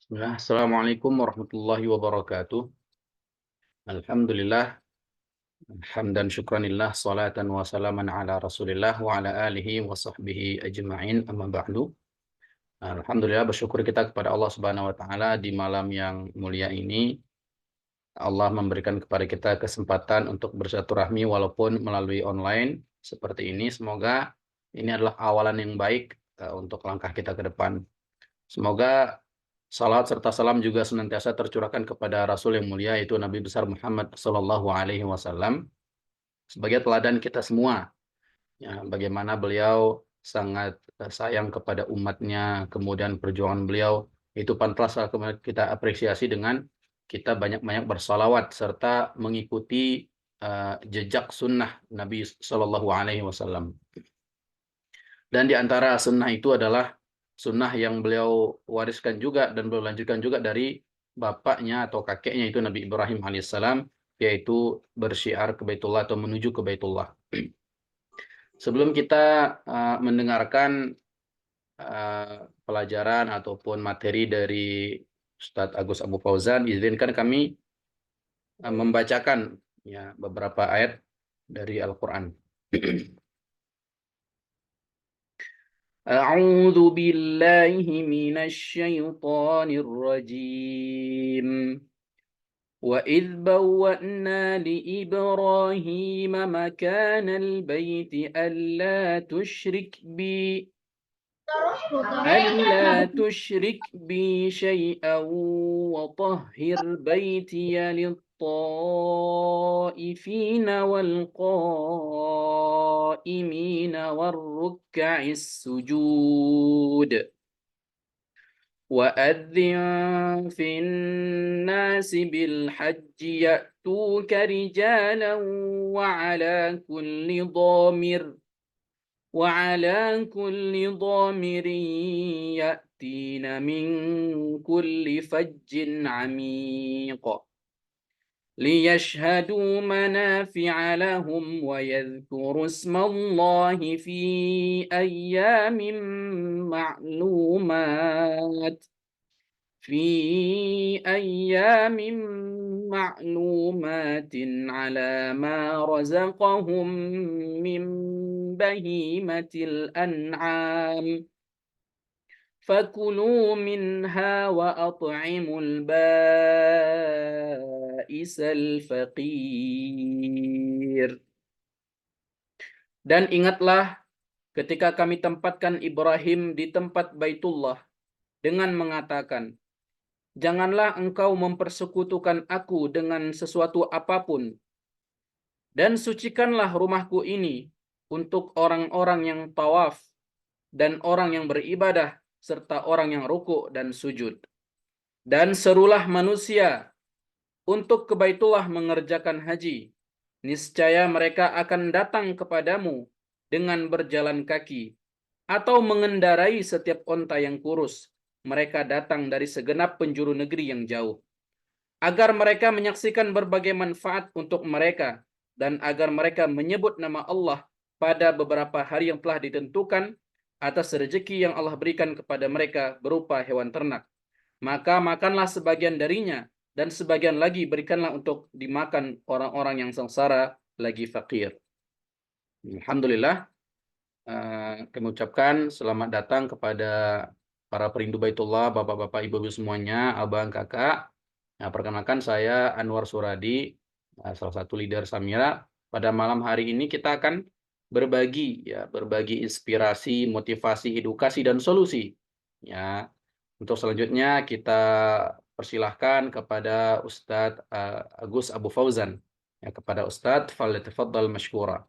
Assalamualaikum warahmatullahi wabarakatuh. Alhamdulillah, hamdan syukranillah, salatan wa salaman ala rasulillah wa ala alihi wa sahbihi ajma'in, amma ba'du. Alhamdulillah, bersyukur kita kepada Allah Subhanahu wa Ta'ala di malam yang mulia ini. Allah memberikan kepada kita kesempatan untuk bersilaturahmi walaupun melalui online seperti ini. Semoga ini adalah awalan yang baik untuk langkah kita ke depan. Semoga salat serta salam juga senantiasa tercurahkan kepada Rasul yang mulia, yaitu Nabi besar Muhammad Sallallahu Alaihi Wasallam, sebagai teladan kita semua. Ya, bagaimana beliau sangat sayang kepada umatnya, kemudian perjuangan beliau itu pantas kita apresiasi dengan kita banyak-banyak bersalawat serta mengikuti jejak sunnah Nabi Sallallahu Alaihi Wasallam. Dan di antara sunnah itu adalah sunnah yang beliau wariskan juga dan beliau lanjutkan juga dari bapaknya atau kakeknya, itu Nabi Ibrahim alaihissalam, yaitu bersyiar ke Baitullah atau menuju ke Baitullah. Sebelum kita mendengarkan pelajaran ataupun materi dari Ustadz Agus Abu Fauzan, izinkan kami membacakan ya beberapa ayat dari Al-Quran. أعوذ بالله من الشيطان الرجيم وإذ بوأنا لإبراهيم مكان البيت ألا تشرك بي شيئا وطهر بيتي للطائفين والقائمين والركع السجود وأذن في الناس بالحج يأتوك رجالا وعلى كل ضامر يأتين من كل فج عميق ليشهدوا منافع لهم ويذكروا اسم الله في أيام معلومات على ما رزقهم من بهيمة الأنعام فكلوا منها وأطعموا البائس الفقير. Dan ingatlah ketika kami tempatkan Ibrahim di tempat Baitullah dengan mengatakan, janganlah engkau mempersekutukan aku dengan sesuatu apapun, dan sucikanlah rumahku ini untuk orang-orang yang tawaf dan orang yang beribadah serta orang yang rukuk dan sujud. Dan serulah manusia untuk ke Baitullah mengerjakan haji. Niscaya mereka akan datang kepadamu dengan berjalan kaki atau mengendarai setiap onta yang kurus. Mereka datang dari segenap penjuru negeri yang jauh, agar mereka menyaksikan berbagai manfaat untuk mereka, dan agar mereka menyebut nama Allah pada beberapa hari yang telah ditentukan atas rezeki yang Allah berikan kepada mereka berupa hewan ternak. Maka makanlah sebagian darinya, dan sebagian lagi berikanlah untuk dimakan orang-orang yang sengsara lagi fakir. Alhamdulillah, kami ucapkan selamat datang kepada para perindu Baitullah, bapak-bapak, ibu-ibu semuanya, abang, kakak. Nah, perkenalkan saya Anwar Suradi, salah satu leader Samira. Pada malam hari ini kita akan berbagi ya, berbagi inspirasi, motivasi, edukasi dan solusi. Ya. Untuk selanjutnya kita persilahkan kepada Ustadz Agus Abu Fauzan. Ya, kepada Ustadz, falyatafaddal mashkura.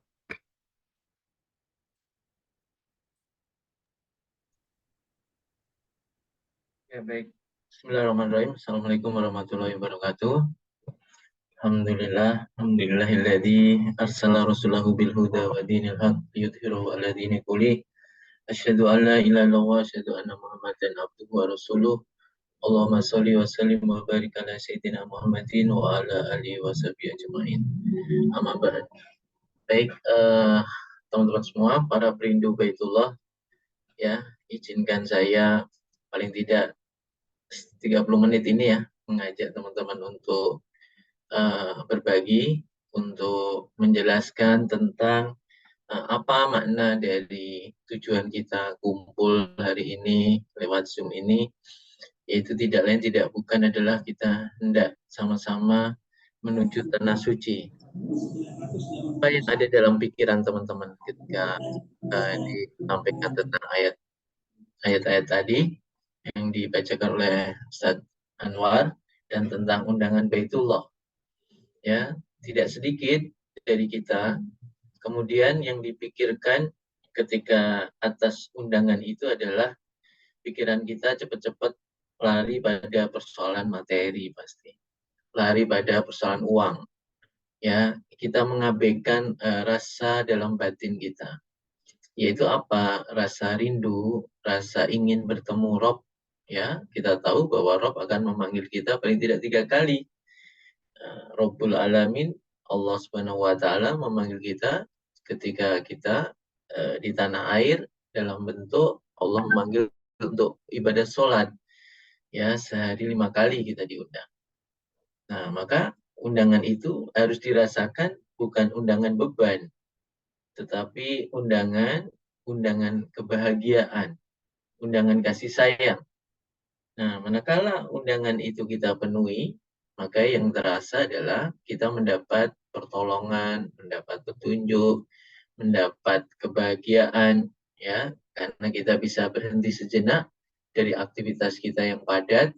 Ya baik. Bismillahirrahmanirrahim. Assalamualaikum warahmatullahi wabarakatuh. Alhamdulillahilladzi arsala rasulahu bil huda wa dinil haq liyudhhirahu 'ala dini kulli. Asyhadu an la ilaha illallah wa asyhadu anna Muhammadan abduhu wa rasuluh. Allahumma shalli wa sallim wa barik ala sayyidina Muhammadin wa ala alihi wa sahbihi ajmain. Amma ba'd. Baik, teman-teman semua, para perindu Baitullah, ya, izinkan saya paling tidak 30 menit ini ya mengajak teman-teman untuk berbagi, untuk menjelaskan tentang apa makna dari tujuan kita kumpul hari ini lewat Zoom ini, yaitu tidak lain tidak bukan adalah kita hendak sama-sama menuju tanah suci. Apa yang ada dalam pikiran teman-teman ketika disampaikan tentang ayat-ayat tadi yang dibacakan oleh Ustadz Anwar dan tentang undangan Baitullah, ya, tidak sedikit dari kita kemudian yang dipikirkan ketika atas undangan itu adalah pikiran kita cepat-cepat lari pada persoalan materi, pasti lari pada persoalan uang, ya, kita mengabaikan rasa dalam batin kita, yaitu apa? Rasa rindu, rasa ingin bertemu Rob, ya, kita tahu bahwa Rob akan memanggil kita paling tidak 3 kali. Rabbul Alamin, Allah Subhanahu wa Ta'ala memanggil kita ketika kita di tanah air dalam bentuk Allah memanggil untuk ibadah sholat, ya, sehari 5 kali kita diundang. Nah, maka undangan itu harus dirasakan bukan undangan beban, tetapi undangan kebahagiaan, undangan kasih sayang. Nah, manakala undangan itu kita penuhi, maka yang terasa adalah kita mendapat pertolongan, mendapat petunjuk, mendapat kebahagiaan, ya, karena kita bisa berhenti sejenak dari aktivitas kita yang padat,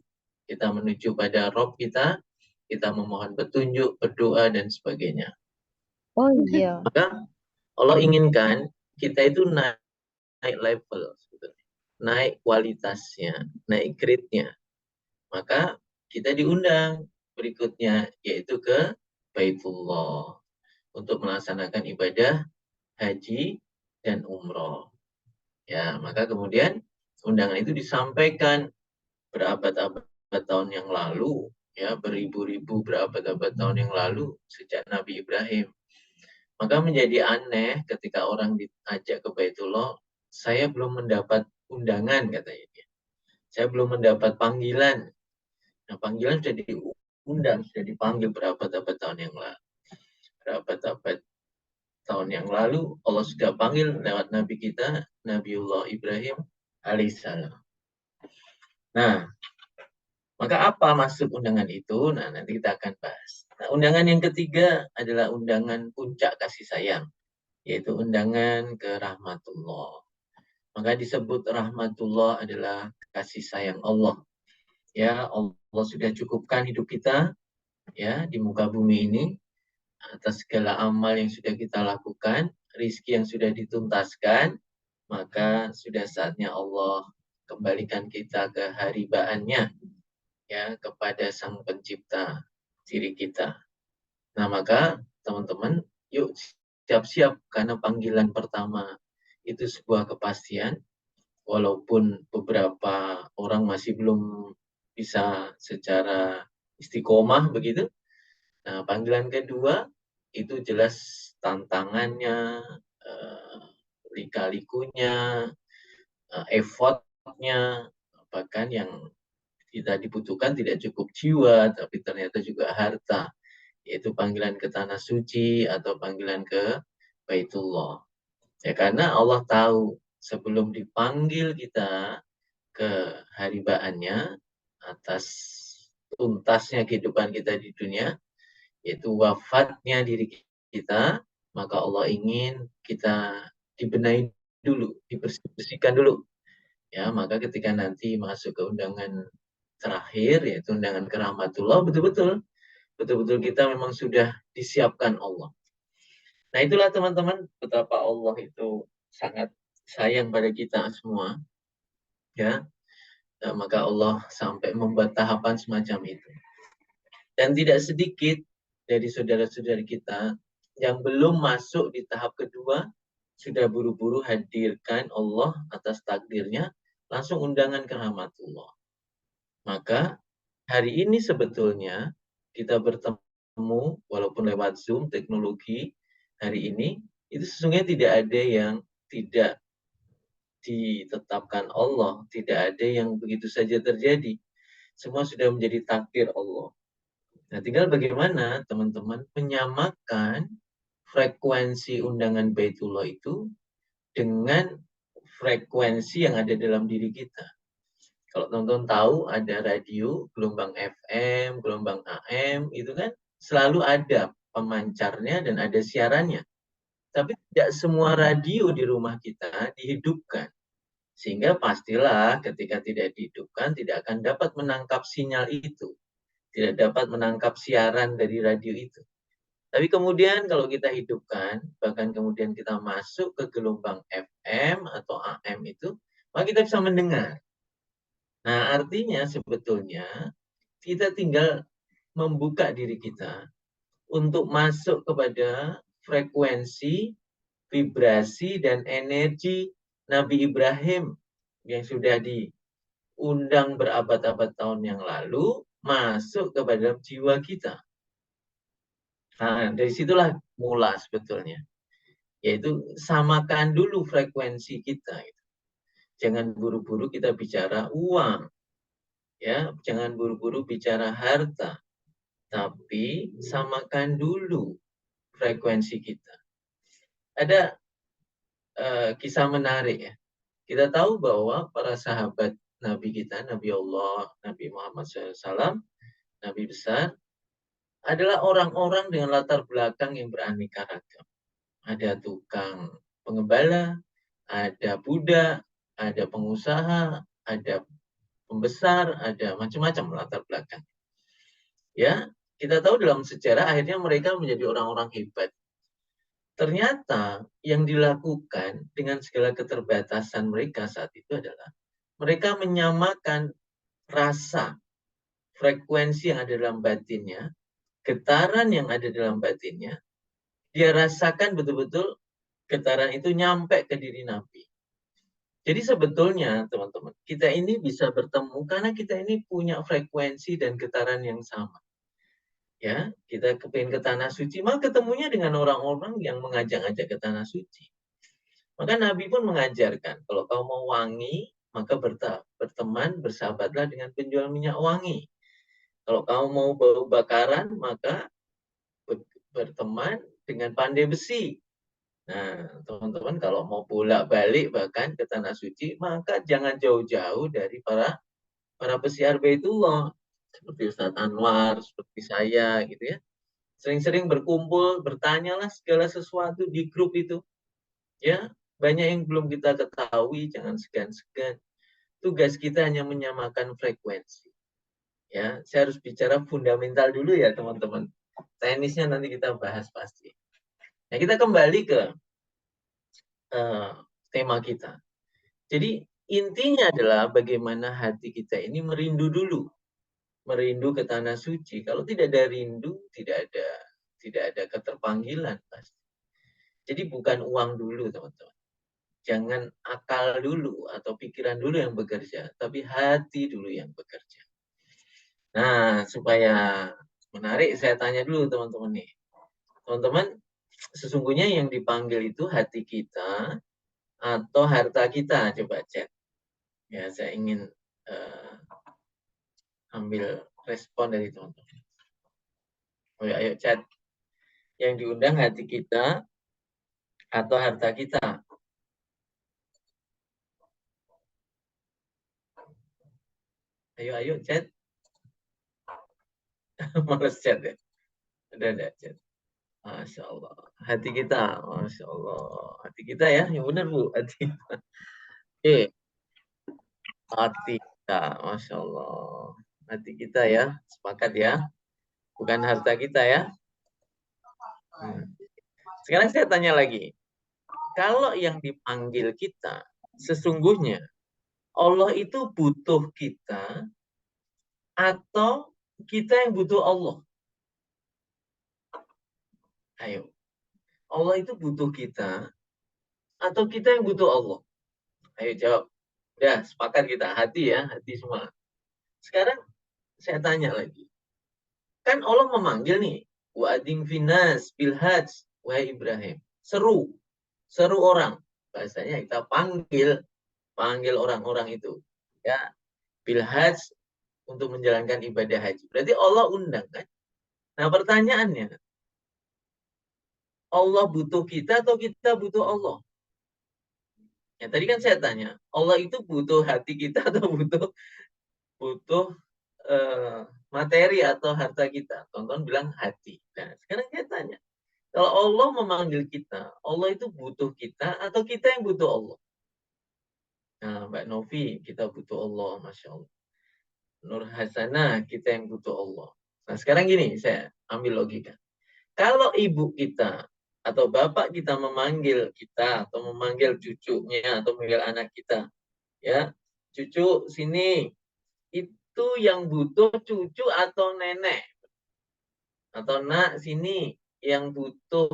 kita menuju pada Rob kita memohon petunjuk, berdoa, dan sebagainya. Oh iya. Maka Allah inginkan kita itu naik level, naik kualitasnya, naik grade-nya. Maka kita diundang berikutnya, yaitu ke Baitullah untuk melaksanakan ibadah haji dan umroh. Ya, maka kemudian undangan itu disampaikan berabad-abad tahun yang lalu, ya, beribu-ribu berabad-abad tahun yang lalu sejak Nabi Ibrahim. Maka menjadi aneh ketika orang diajak ke Baitullah, saya belum mendapat undangan, katanya dia. Saya belum mendapat panggilan. Nah, panggilan sudah diundang, sudah dipanggil berabad-abad tahun yang lalu. Berabad-abad tahun yang lalu Allah sudah panggil lewat Nabi kita, Nabiullah Ibrahim alaihissalam. Nah, maka apa maksud undangan itu? Nah, nanti kita akan bahas. Nah, undangan yang ketiga adalah undangan puncak kasih sayang, yaitu undangan ke rahmatullah. Maka disebut rahmatullah adalah kasih sayang Allah. Ya, Allah sudah cukupkan hidup kita, ya, di muka bumi ini atas segala amal yang sudah kita lakukan, rizki yang sudah dituntaskan, maka sudah saatnya Allah kembalikan kita ke haribaannya, ya, kepada Sang Pencipta diri kita. Nah, maka teman-teman, yuk siap-siap karena panggilan pertama itu sebuah kepastian, walaupun beberapa orang masih belum bisa secara istiqomah begitu. Nah, panggilan kedua itu jelas tantangannya, lika-likunya, effortnya, bahkan yang kita dibutuhkan tidak cukup jiwa, tapi ternyata juga harta, yaitu panggilan ke tanah suci atau panggilan ke Baitullah. Ya, karena Allah tahu sebelum dipanggil kita ke haribaannya atas tuntasnya kehidupan kita di dunia, yaitu wafatnya diri kita, maka Allah ingin kita dibenahi dulu, dibersihkan dulu. Ya, maka ketika nanti masuk ke undangan terakhir, yaitu undangan ke rahmatullah, betul-betul kita memang sudah disiapkan Allah. Nah, itulah teman-teman betapa Allah itu sangat sayang pada kita semua, ya. Nah, maka Allah sampai membuat tahapan semacam itu. Dan tidak sedikit dari saudara-saudara kita yang belum masuk di tahap kedua, sudah buru-buru hadirkan Allah atas takdirnya, langsung undangan ke rahmatullah. Maka hari ini sebetulnya kita bertemu, walaupun lewat Zoom, teknologi hari ini, itu sesungguhnya tidak ada yang tidak ditetapkan Allah, tidak ada yang begitu saja terjadi. Semua sudah menjadi takdir Allah. Nah, tinggal bagaimana teman-teman menyamakan frekuensi undangan Baitullah itu dengan frekuensi yang ada dalam diri kita. Kalau teman-teman tahu ada radio, gelombang FM, gelombang AM, itu kan selalu ada pemancarnya dan ada siarannya. Tapi tidak semua radio di rumah kita dihidupkan. Sehingga pastilah ketika tidak dihidupkan, tidak akan dapat menangkap sinyal itu. Tidak dapat menangkap siaran dari radio itu. Tapi kemudian kalau kita hidupkan, bahkan kemudian kita masuk ke gelombang FM atau AM itu, maka kita bisa mendengar. Nah, artinya sebetulnya kita tinggal membuka diri kita untuk masuk kepada frekuensi, vibrasi, dan energi Nabi Ibrahim yang sudah diundang berabad-abad tahun yang lalu masuk kepada jiwa kita. Nah, dari situlah mula sebetulnya. Yaitu samakan dulu frekuensi kita. Jangan buru-buru kita bicara uang. Ya, jangan buru-buru bicara harta. Tapi samakan dulu frekuensi kita. Ada kisah menarik ya. Kita tahu bahwa para sahabat Nabi kita, Nabi Allah, Nabi Muhammad SAW, Nabi besar, adalah orang-orang dengan latar belakang yang beraneka ragam. Ada tukang pengembala, ada budak, ada pengusaha, ada pembesar, ada macam-macam latar belakang. Ya, kita tahu dalam sejarah akhirnya mereka menjadi orang-orang hebat. Ternyata yang dilakukan dengan segala keterbatasan mereka saat itu adalah mereka menyamakan rasa, frekuensi yang ada dalam batinnya, getaran yang ada dalam batinnya, dia rasakan betul-betul getaran itu nyampe ke diri Nabi. Jadi sebetulnya teman-teman, kita ini bisa bertemu karena kita ini punya frekuensi dan getaran yang sama. Ya, kita kepingin ke tanah suci, maka ketemunya dengan orang-orang yang mengajak-ajak ke tanah suci. Maka Nabi pun mengajarkan, kalau kau mau wangi, maka berteman, bersahabatlah dengan penjual minyak wangi. Kalau kau mau bau bakaran, maka berteman dengan pandai besi. Nah, teman-teman kalau mau bolak-balik bahkan ke tanah suci, maka jangan jauh-jauh dari para pesiar Baitullah. Seperti Ustadz Anwar, seperti saya gitu ya. Sering-sering berkumpul, bertanyalah segala sesuatu di grup itu. Ya, banyak yang belum kita ketahui, jangan segan-segan. Tugas kita hanya menyamakan frekuensi. Ya, saya harus bicara fundamental dulu ya, teman-teman. Teknisnya nanti kita bahas pasti. Nah, kita kembali ke tema kita. Jadi, intinya adalah bagaimana hati kita ini merindu dulu. Merindu ke tanah suci. Kalau tidak ada rindu, tidak ada keterpanggilan pasti. Jadi bukan uang dulu, teman-teman. Jangan akal dulu atau pikiran dulu yang bekerja, tapi hati dulu yang bekerja. Nah, supaya menarik, saya tanya dulu teman-teman nih. Teman-teman, sesungguhnya yang dipanggil itu hati kita atau harta kita? Coba cek. Ya, saya ingin ambil respon dari teman-teman. Oh ya, ayo chat. Yang diundang hati kita atau harta kita? Ayo chat. Males chat ya. Udah chat. Masya Allah. Hati kita, Masya Allah. Hati kita ya, yang benar Bu. Hati. Oke, hati kita, Masya Allah. Hati kita ya, sepakat ya. Bukan harta kita ya. Sekarang saya tanya lagi. Kalau yang dipanggil kita, sesungguhnya Allah itu butuh kita atau kita yang butuh Allah? Ayo. Allah itu butuh kita atau kita yang butuh Allah? Ayo jawab. Udah, sepakat kita. Hati ya, hati semua. Sekarang saya tanya lagi. Kan Allah memanggil nih. Wa'ading finas bilhaj. Wahai Ibrahim. Seru. Seru orang. Bahasanya kita panggil. Panggil orang-orang itu. Ya. Bilhaj untuk menjalankan ibadah haji. Berarti Allah undang kan? Nah pertanyaannya. Allah butuh kita atau kita butuh Allah? Ya tadi kan saya tanya. Allah itu butuh hati kita atau butuh materi atau harta kita. Tonton bilang hati. Nah, sekarang saya tanya, kalau Allah memanggil kita, Allah itu butuh kita atau kita yang butuh Allah? Nah, Mbak Novi, kita butuh Allah, Masya Allah. Nur Hasanah, kita yang butuh Allah. Nah, sekarang gini, saya ambil logika. Kalau ibu kita atau bapak kita memanggil kita atau memanggil cucunya atau memanggil anak kita, ya, cucu sini, itu yang butuh cucu atau nenek? Atau nak sini yang butuh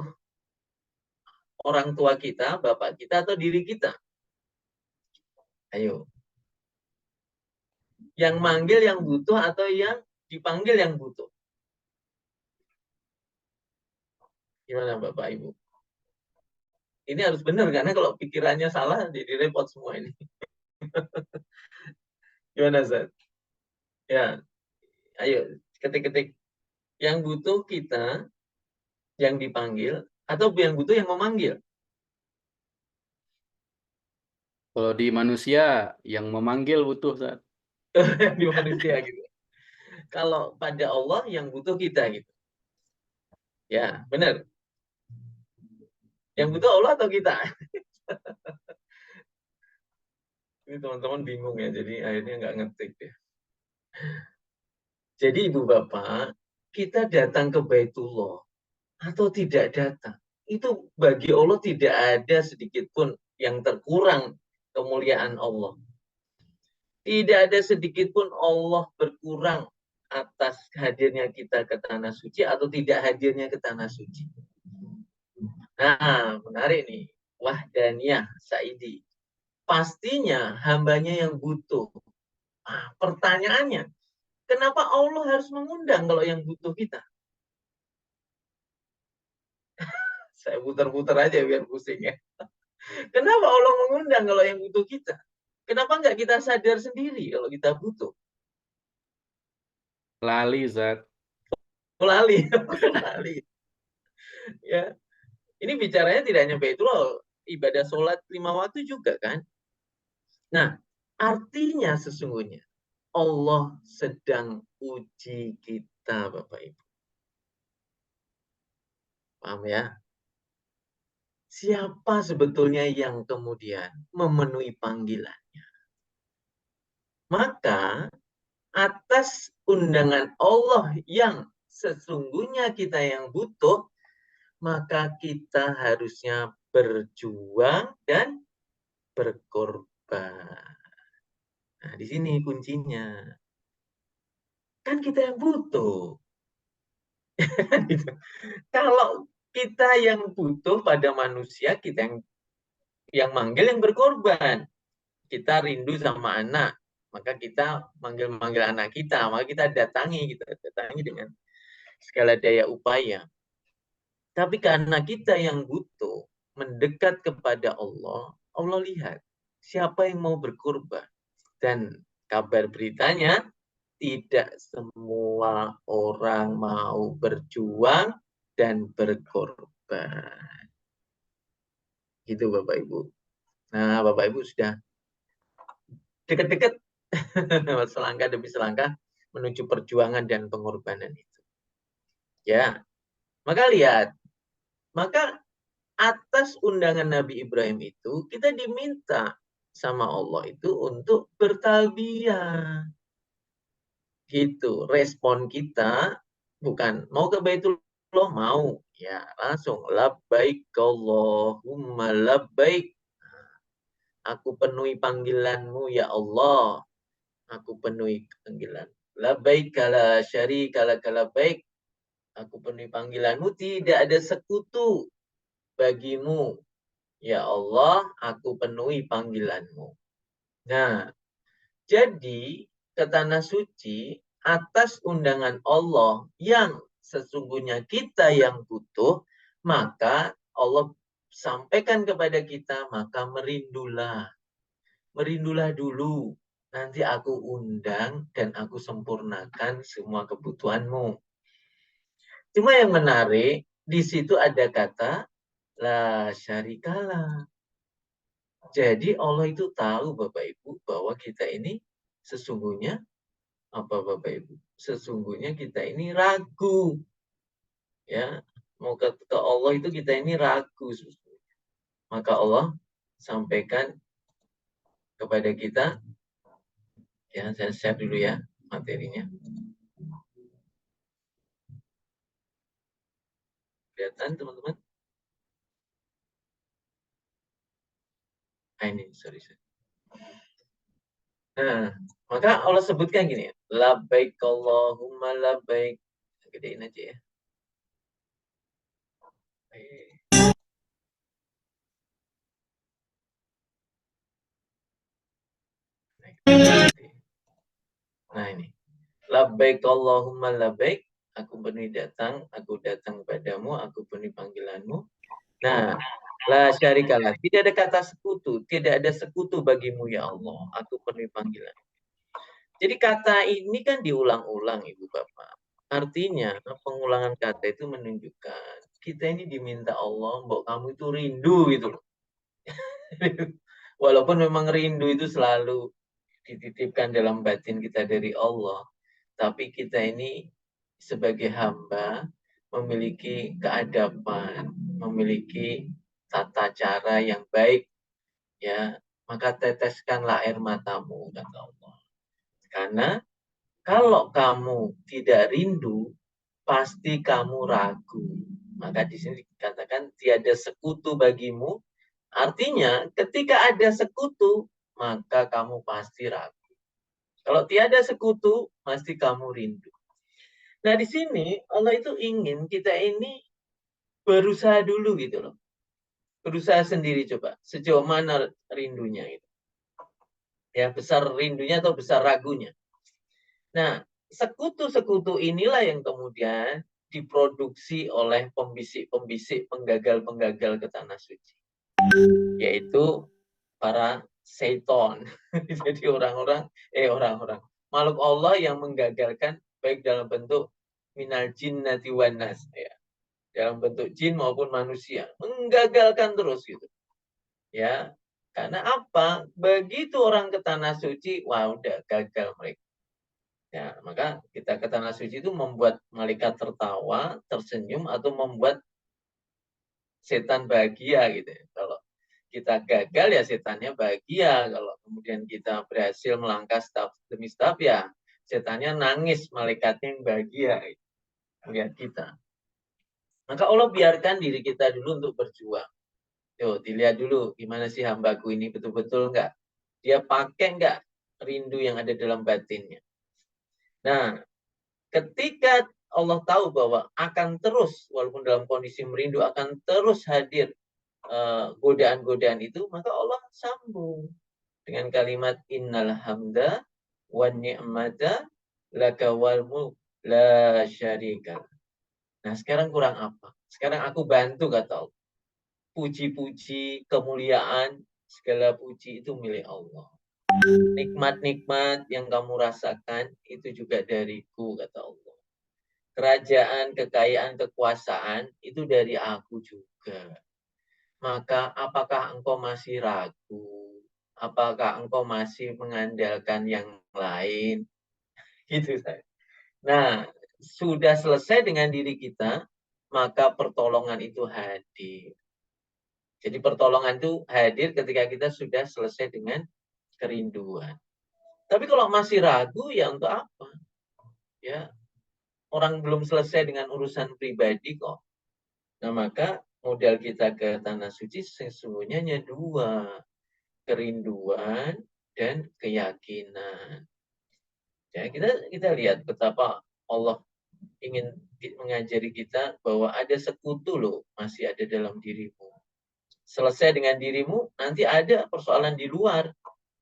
orang tua kita, bapak kita atau diri kita? Ayo. Yang manggil yang butuh atau yang dipanggil yang butuh? Gimana Bapak Ibu? Ini harus benar karena kalau pikirannya salah jadi repot semua ini. Gimana Zat? Ya, ayo ketik-ketik. Yang butuh kita yang dipanggil atau yang butuh yang memanggil? Kalau di manusia yang memanggil butuh, Ustaz. Di manusia gitu. Kalau pada Allah yang butuh kita gitu. Ya, benar. Yang butuh Allah atau kita? Ini teman-teman bingung ya, jadi akhirnya nggak ngetik ya. Jadi Ibu Bapak, kita datang ke Baitullah atau tidak datang, itu bagi Allah tidak ada sedikit pun yang terkurang kemuliaan Allah. Tidak ada sedikit pun Allah berkurang atas hadirnya kita ke tanah suci atau tidak hadirnya ke tanah suci. Nah, menarik nih. Wahdaniyah Saidi. Pastinya hambanya yang butuh. Nah, pertanyaannya, kenapa Allah harus mengundang kalau yang butuh kita? Saya putar-putar aja biar pusing ya. Kenapa Allah mengundang kalau yang butuh kita? Kenapa nggak kita sadar sendiri kalau kita butuh? Lali, Ustaz. Lali, lali. Ya, ini bicaranya tidak hanya Baitullah, ibadah sholat 5 waktu juga kan. Nah, artinya sesungguhnya Allah sedang uji kita, Bapak Ibu. Paham ya? Siapa sebetulnya yang kemudian memenuhi panggilannya? Maka atas undangan Allah yang sesungguhnya kita yang butuh, maka kita harusnya berjuang dan berkorban. Nah, di sini kuncinya. Kan kita yang butuh. Kalau kita yang butuh pada manusia, kita yang manggil yang berkorban. Kita rindu sama anak, maka kita manggil-manggil anak kita, maka kita datangi dengan segala daya upaya. Tapi karena kita yang butuh mendekat kepada Allah, Allah lihat siapa yang mau berkorban. Dan kabar beritanya, tidak semua orang mau berjuang dan berkorban. Gitu Bapak Ibu. Nah, Bapak Ibu sudah dekat-dekat selangkah demi selangkah menuju perjuangan dan pengorbanan itu. Ya, maka lihat Maka atas undangan Nabi Ibrahim itu, kita diminta sama Allah itu untuk bertalbiyah. Gitu. Respon kita bukan mau ke Baitullah, mau. Ya, langsung labbaik Allahumma labbaik. Aku penuhi panggilanmu ya Allah. Aku penuhi panggilan. Labbaik la syarika lak labbaik. Aku penuhi panggilanmu, tidak ada sekutu bagimu. Ya Allah, aku penuhi panggilanmu. Nah, jadi ke tanah suci atas undangan Allah yang sesungguhnya kita yang butuh, maka Allah sampaikan kepada kita, maka merindulah. Merindulah dulu. Nanti aku undang dan aku sempurnakan semua kebutuhanmu. Cuma yang menarik, di situ ada kata la syarikalah. Jadi Allah itu tahu Bapak Ibu bahwa kita ini sesungguhnya apa Bapak Ibu? Sesungguhnya kita ini ragu. Ya, mau ke Allah itu kita ini ragu. Maka Allah sampaikan kepada kita, ya saya share dulu ya materinya. Kelihatan teman-teman? Ini, sorry. Nah, maka Allah sebutkan gini, labbaik Allahumma labbaik. Gedein aja ya. Nah ini, labbaik Allahumma labbaik. Aku penuhi datang, aku datang padamu, aku penuhi panggilanmu. Nah, la syarikalah. Tidak ada kata sekutu, tidak ada sekutu bagimu ya Allah. Aku penuhi panggilan. Jadi kata ini kan diulang-ulang Ibu Bapak. Artinya pengulangan kata itu menunjukkan kita ini diminta Allah, mbok kamu itu rindu gitu loh. Walaupun memang rindu itu selalu dititipkan dalam batin kita dari Allah, tapi kita ini sebagai hamba memiliki keadaban, memiliki tata cara yang baik, ya, maka teteskanlah air matamu, kata Allah. Karena kalau kamu tidak rindu, pasti kamu ragu. Maka di sini dikatakan tiada sekutu bagimu. Artinya ketika ada sekutu, maka kamu pasti ragu. Kalau tiada sekutu, pasti kamu rindu. Nah di sini Allah itu ingin kita ini berusaha dulu gitu loh. Berusaha sendiri coba. Sejauh mana rindunya itu. Ya, besar rindunya atau besar ragunya. Nah, sekutu-sekutu inilah yang kemudian diproduksi oleh pembisik-pembisik, penggagal-penggagal ke tanah suci. Yaitu para seton. Jadi orang-orang makhluk Allah yang menggagalkan baik dalam bentuk minal jinnati wan nas, ya. Dalam bentuk jin maupun manusia, menggagalkan terus gitu. Ya. Karena apa? Begitu orang ke tanah suci, wah udah gagal mereka. Ya, maka kita ke tanah suci itu membuat malaikat tertawa, tersenyum, atau membuat setan bahagia gitu. Kalau kita gagal ya setannya bahagia. Kalau kemudian kita berhasil melangkah step demi step ya setannya nangis, malaikatnya yang bahagia melihat kita. Maka Allah biarkan diri kita dulu untuk berjuang. Yo, dilihat dulu gimana sih hambaku ini betul-betul enggak? Dia pakai enggak rindu yang ada dalam batinnya? Nah, ketika Allah tahu bahwa akan terus, walaupun dalam kondisi merindu, akan terus hadir godaan-godaan itu, maka Allah sambung dengan kalimat innal hamda wan ni'mata laka wal mulk la syarika. Nah, sekarang kurang apa? Sekarang aku bantu, kata Allah. Puji-puji, kemuliaan, segala puji itu milik Allah. Nikmat-nikmat yang kamu rasakan itu juga dariku, kata Allah. Kerajaan, kekayaan, kekuasaan itu dari aku juga. Maka apakah engkau masih ragu? Apakah engkau masih mengandalkan yang lain? Gitu saya. Nah, sudah selesai dengan diri kita, maka pertolongan itu hadir. Jadi pertolongan itu hadir ketika kita sudah selesai dengan kerinduan. Tapi kalau masih ragu, ya untuk apa? Ya, orang belum selesai dengan urusan pribadi kok. Nah, maka modal kita ke tanah suci sesungguhnya hanya dua, kerinduan dan keyakinan. Ya, kita lihat betapa Allah ingin mengajari kita bahwa ada sekutu loh masih ada dalam dirimu. Selesai dengan dirimu, nanti ada persoalan di luar.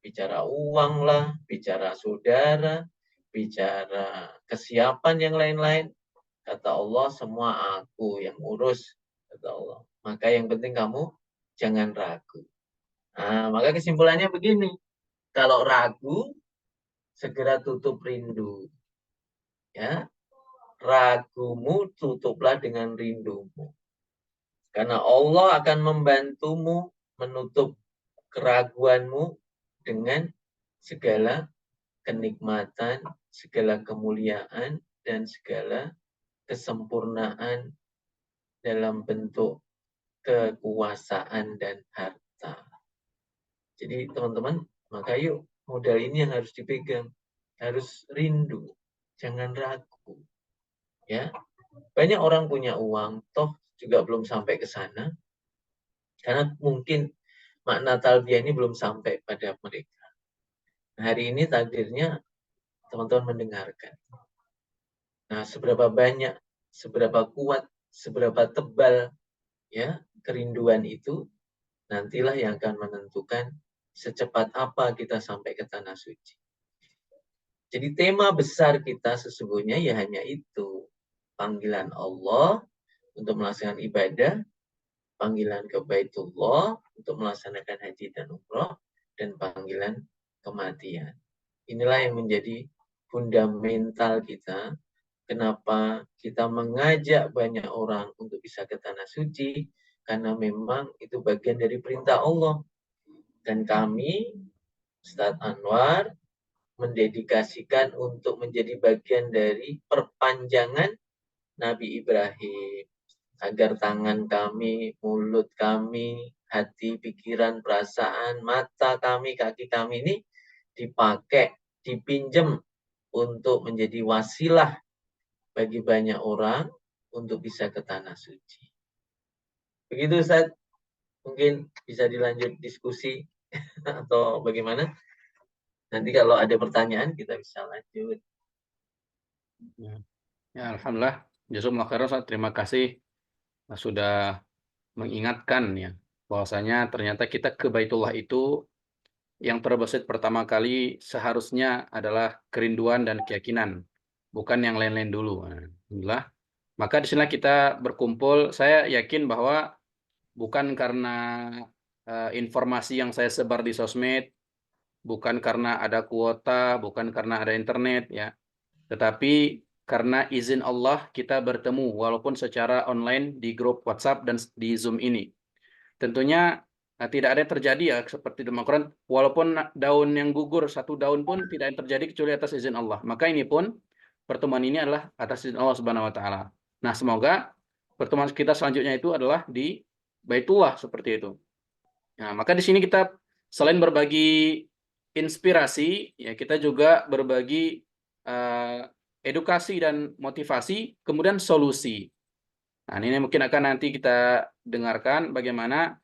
Bicara uang lah, bicara saudara, bicara kesiapan yang lain-lain. Kata Allah, semua aku yang urus. Kata Allah. Maka yang penting kamu jangan ragu. Nah, maka kesimpulannya begini. Kalau ragu, segera tutup rindu. Ya, ragumu tutuplah dengan rindumu. Karena Allah akan membantumu menutup keraguanmu dengan segala kenikmatan, segala kemuliaan, dan segala kesempurnaan dalam bentuk kekuasaan dan harta. Jadi teman-teman, maka yuk modal ini yang harus dipegang, harus rindu, jangan ragu. Ya, banyak orang punya uang, toh juga belum sampai ke sana, karena mungkin makna talbiyah ini belum sampai pada mereka. Hari ini takdirnya teman-teman mendengarkan. Nah, seberapa banyak, seberapa kuat, seberapa tebal ya kerinduan itu, nantilah yang akan menentukan secepat apa kita sampai ke tanah suci. Jadi tema besar kita sesungguhnya ya hanya itu. Panggilan Allah untuk melaksanakan ibadah, panggilan ke Baitullah untuk melaksanakan haji dan umroh, dan panggilan kematian. Inilah yang menjadi fundamental kita. Kenapa kita mengajak banyak orang untuk bisa ke tanah suci? Karena memang itu bagian dari perintah Allah. Dan kami, Ustadz Anwar, mendedikasikan untuk menjadi bagian dari perpanjangan Nabi Ibrahim. Agar tangan kami, mulut kami, hati, pikiran, perasaan, mata kami, kaki kami ini dipakai, dipinjam untuk menjadi wasilah bagi banyak orang untuk bisa ke tanah suci. Begitu Ustaz, mungkin bisa dilanjut diskusi atau bagaimana? Nanti kalau ada pertanyaan kita bisa lanjut. Ya, alhamdulillah. Jazakumullah khairan, Ustaz. Terima kasih sudah mengingatkan ya bahwasanya ternyata kita ke Baitullah itu yang terbesit pertama kali seharusnya adalah kerinduan dan keyakinan, bukan yang lain-lain dulu. Alhamdulillah. Maka di sini kita berkumpul. Saya yakin bahwa bukan karena informasi yang saya sebar di sosmed, bukan karena ada kuota, bukan karena ada internet ya, tetapi karena izin Allah kita bertemu walaupun secara online di grup WhatsApp dan di Zoom ini. Tentunya tidak ada yang terjadi ya seperti dalam Al-Quran, walaupun daun yang gugur satu daun pun tidak yang terjadi kecuali atas izin Allah. Maka ini pun pertemuan ini adalah atas izin Allah Subhanahu wa taala. Nah, semoga pertemuan kita selanjutnya itu adalah di Baitullah seperti itu. Nah, maka di sini kita selain berbagi inspirasi, ya kita juga berbagi edukasi dan motivasi, kemudian solusi. Nah, ini mungkin akan nanti kita dengarkan bagaimana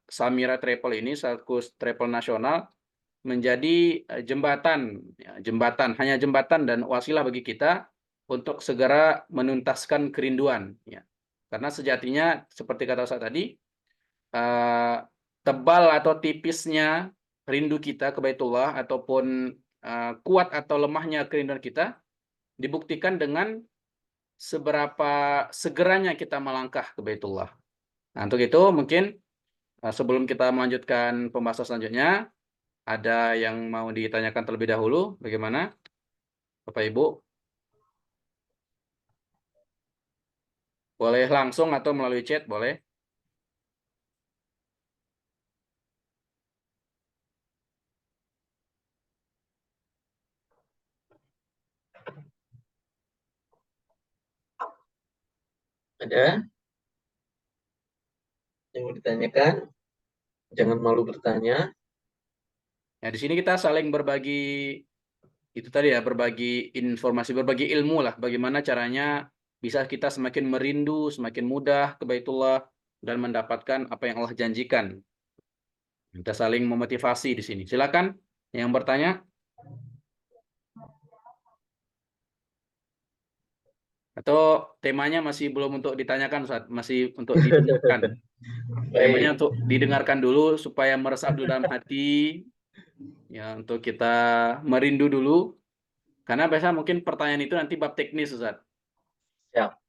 Samira Travel ini, selaku travel nasional, menjadi jembatan, ya, hanya jembatan dan wasilah bagi kita untuk segera menuntaskan kerinduan. Ya. Karena sejatinya, seperti kata Ustaz tadi, tebal atau tipisnya rindu kita ke Baitullah ataupun kuat atau lemahnya kerinduan kita dibuktikan dengan seberapa segeranya kita melangkah ke Baitullah. Nah, untuk itu mungkin sebelum kita melanjutkan pembahasan selanjutnya, ada yang mau ditanyakan terlebih dahulu, bagaimana Bapak Ibu? Boleh langsung atau melalui chat, boleh. Ada yang mau ditanyakan? Jangan malu bertanya. Ya, di sini kita saling berbagi itu tadi ya, berbagi informasi, berbagi ilmu lah, bagaimana caranya bisa kita semakin merindu, semakin mudah ke Baitullah dan mendapatkan apa yang Allah janjikan. Kita saling memotivasi di sini. Silakan yang bertanya. Atau temanya masih belum untuk ditanyakan, Ustaz, masih untuk didengarkan. Temanya Baik, untuk didengarkan dulu supaya meresap dulu dalam hati, ya untuk kita merindu dulu. Karena biasa mungkin pertanyaan itu nanti bab teknis, Ustaz. siap.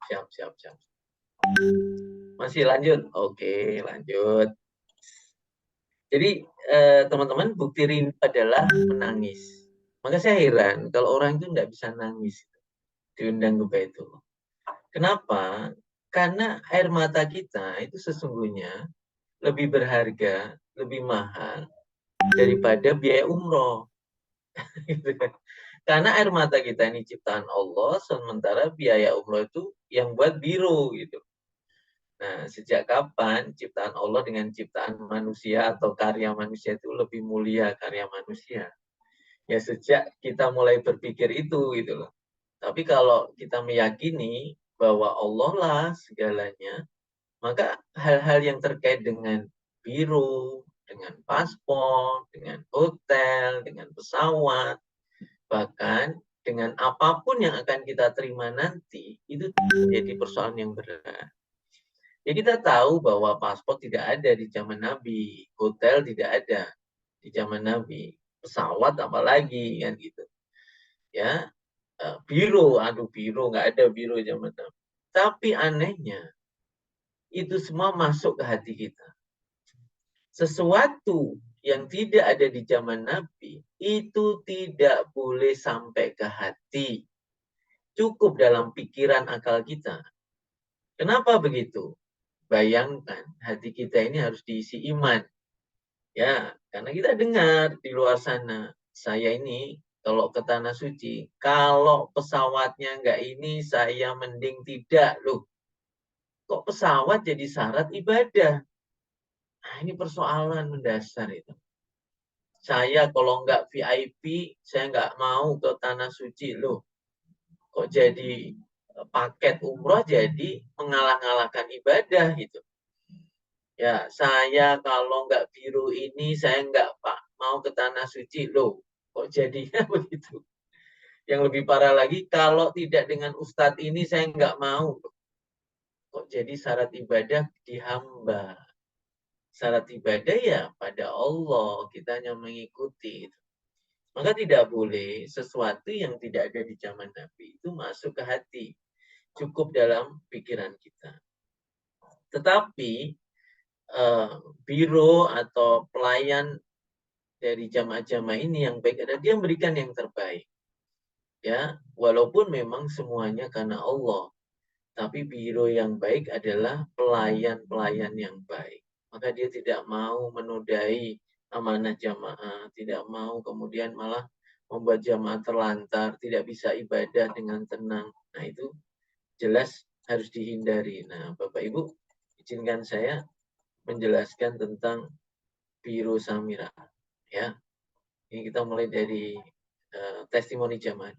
Masih lanjut? Oke, lanjut. Jadi teman-teman, bukti rindu adalah menangis. Maka saya heran kalau orang itu nggak bisa nangis diundang ke Baitullah. Kenapa? Karena air mata kita itu sesungguhnya lebih berharga, lebih mahal daripada biaya umroh. Gitu kan. Karena air mata kita ini ciptaan Allah, sementara biaya umroh itu yang buat biru gitu. Nah, sejak kapan ciptaan Allah dengan ciptaan manusia atau karya manusia itu lebih mulia karya manusia? Ya sejak kita mulai berpikir itu gitu loh. Tapi kalau kita meyakini bahwa Allah lah segalanya, maka hal-hal yang terkait dengan biru, dengan paspor, dengan hotel, dengan pesawat, bahkan dengan apapun yang akan kita terima nanti, itu menjadi persoalan yang berat. Ya kita tahu bahwa paspor tidak ada di zaman Nabi, hotel tidak ada di zaman Nabi, pesawat apalagi kan gitu. Ya, biro, aduh biro nggak ada biro zaman Nabi. Tapi anehnya itu semua masuk ke hati kita. Sesuatu yang tidak ada di zaman Nabi itu tidak boleh sampai ke hati. Cukup dalam pikiran akal kita. Kenapa begitu? Bayangkan, hati kita ini harus diisi iman. Ya, karena kita dengar di luar sana, saya ini kalau ke Tanah Suci, kalau pesawatnya nggak ini, saya mending tidak loh. Kok pesawat jadi syarat ibadah? Nah, ini persoalan mendasar itu. Saya kalau nggak VIP, saya nggak mau ke Tanah Suci loh. Kok jadi paket umroh jadi mengalah-alahkan ibadah gitu. Ya, saya kalau nggak biru ini, saya nggak mau ke Tanah Suci. Loh, kok jadinya begitu? Yang lebih parah lagi, kalau tidak dengan ustadz ini, saya nggak mau. Kok jadi syarat ibadah di hamba? Syarat ibadah ya pada Allah, kita hanya mengikuti. Maka tidak boleh sesuatu yang tidak ada di zaman Nabi itu masuk ke hati. Cukup dalam pikiran kita. Tetapi biro atau pelayan dari jamaah-jamaah ini yang baik adalah dia memberikan yang terbaik. Ya, walaupun memang semuanya karena Allah, tapi biro yang baik adalah pelayan-pelayan yang baik. Maka dia tidak mau menodai amanah jamaah, tidak mau kemudian malah membuat jamaah terlantar, tidak bisa ibadah dengan tenang. Nah, itu jelas harus dihindari. Nah, Bapak Ibu, izinkan saya menjelaskan tentang Biro Samira. Ya, ini kita mulai dari testimoni jamaah.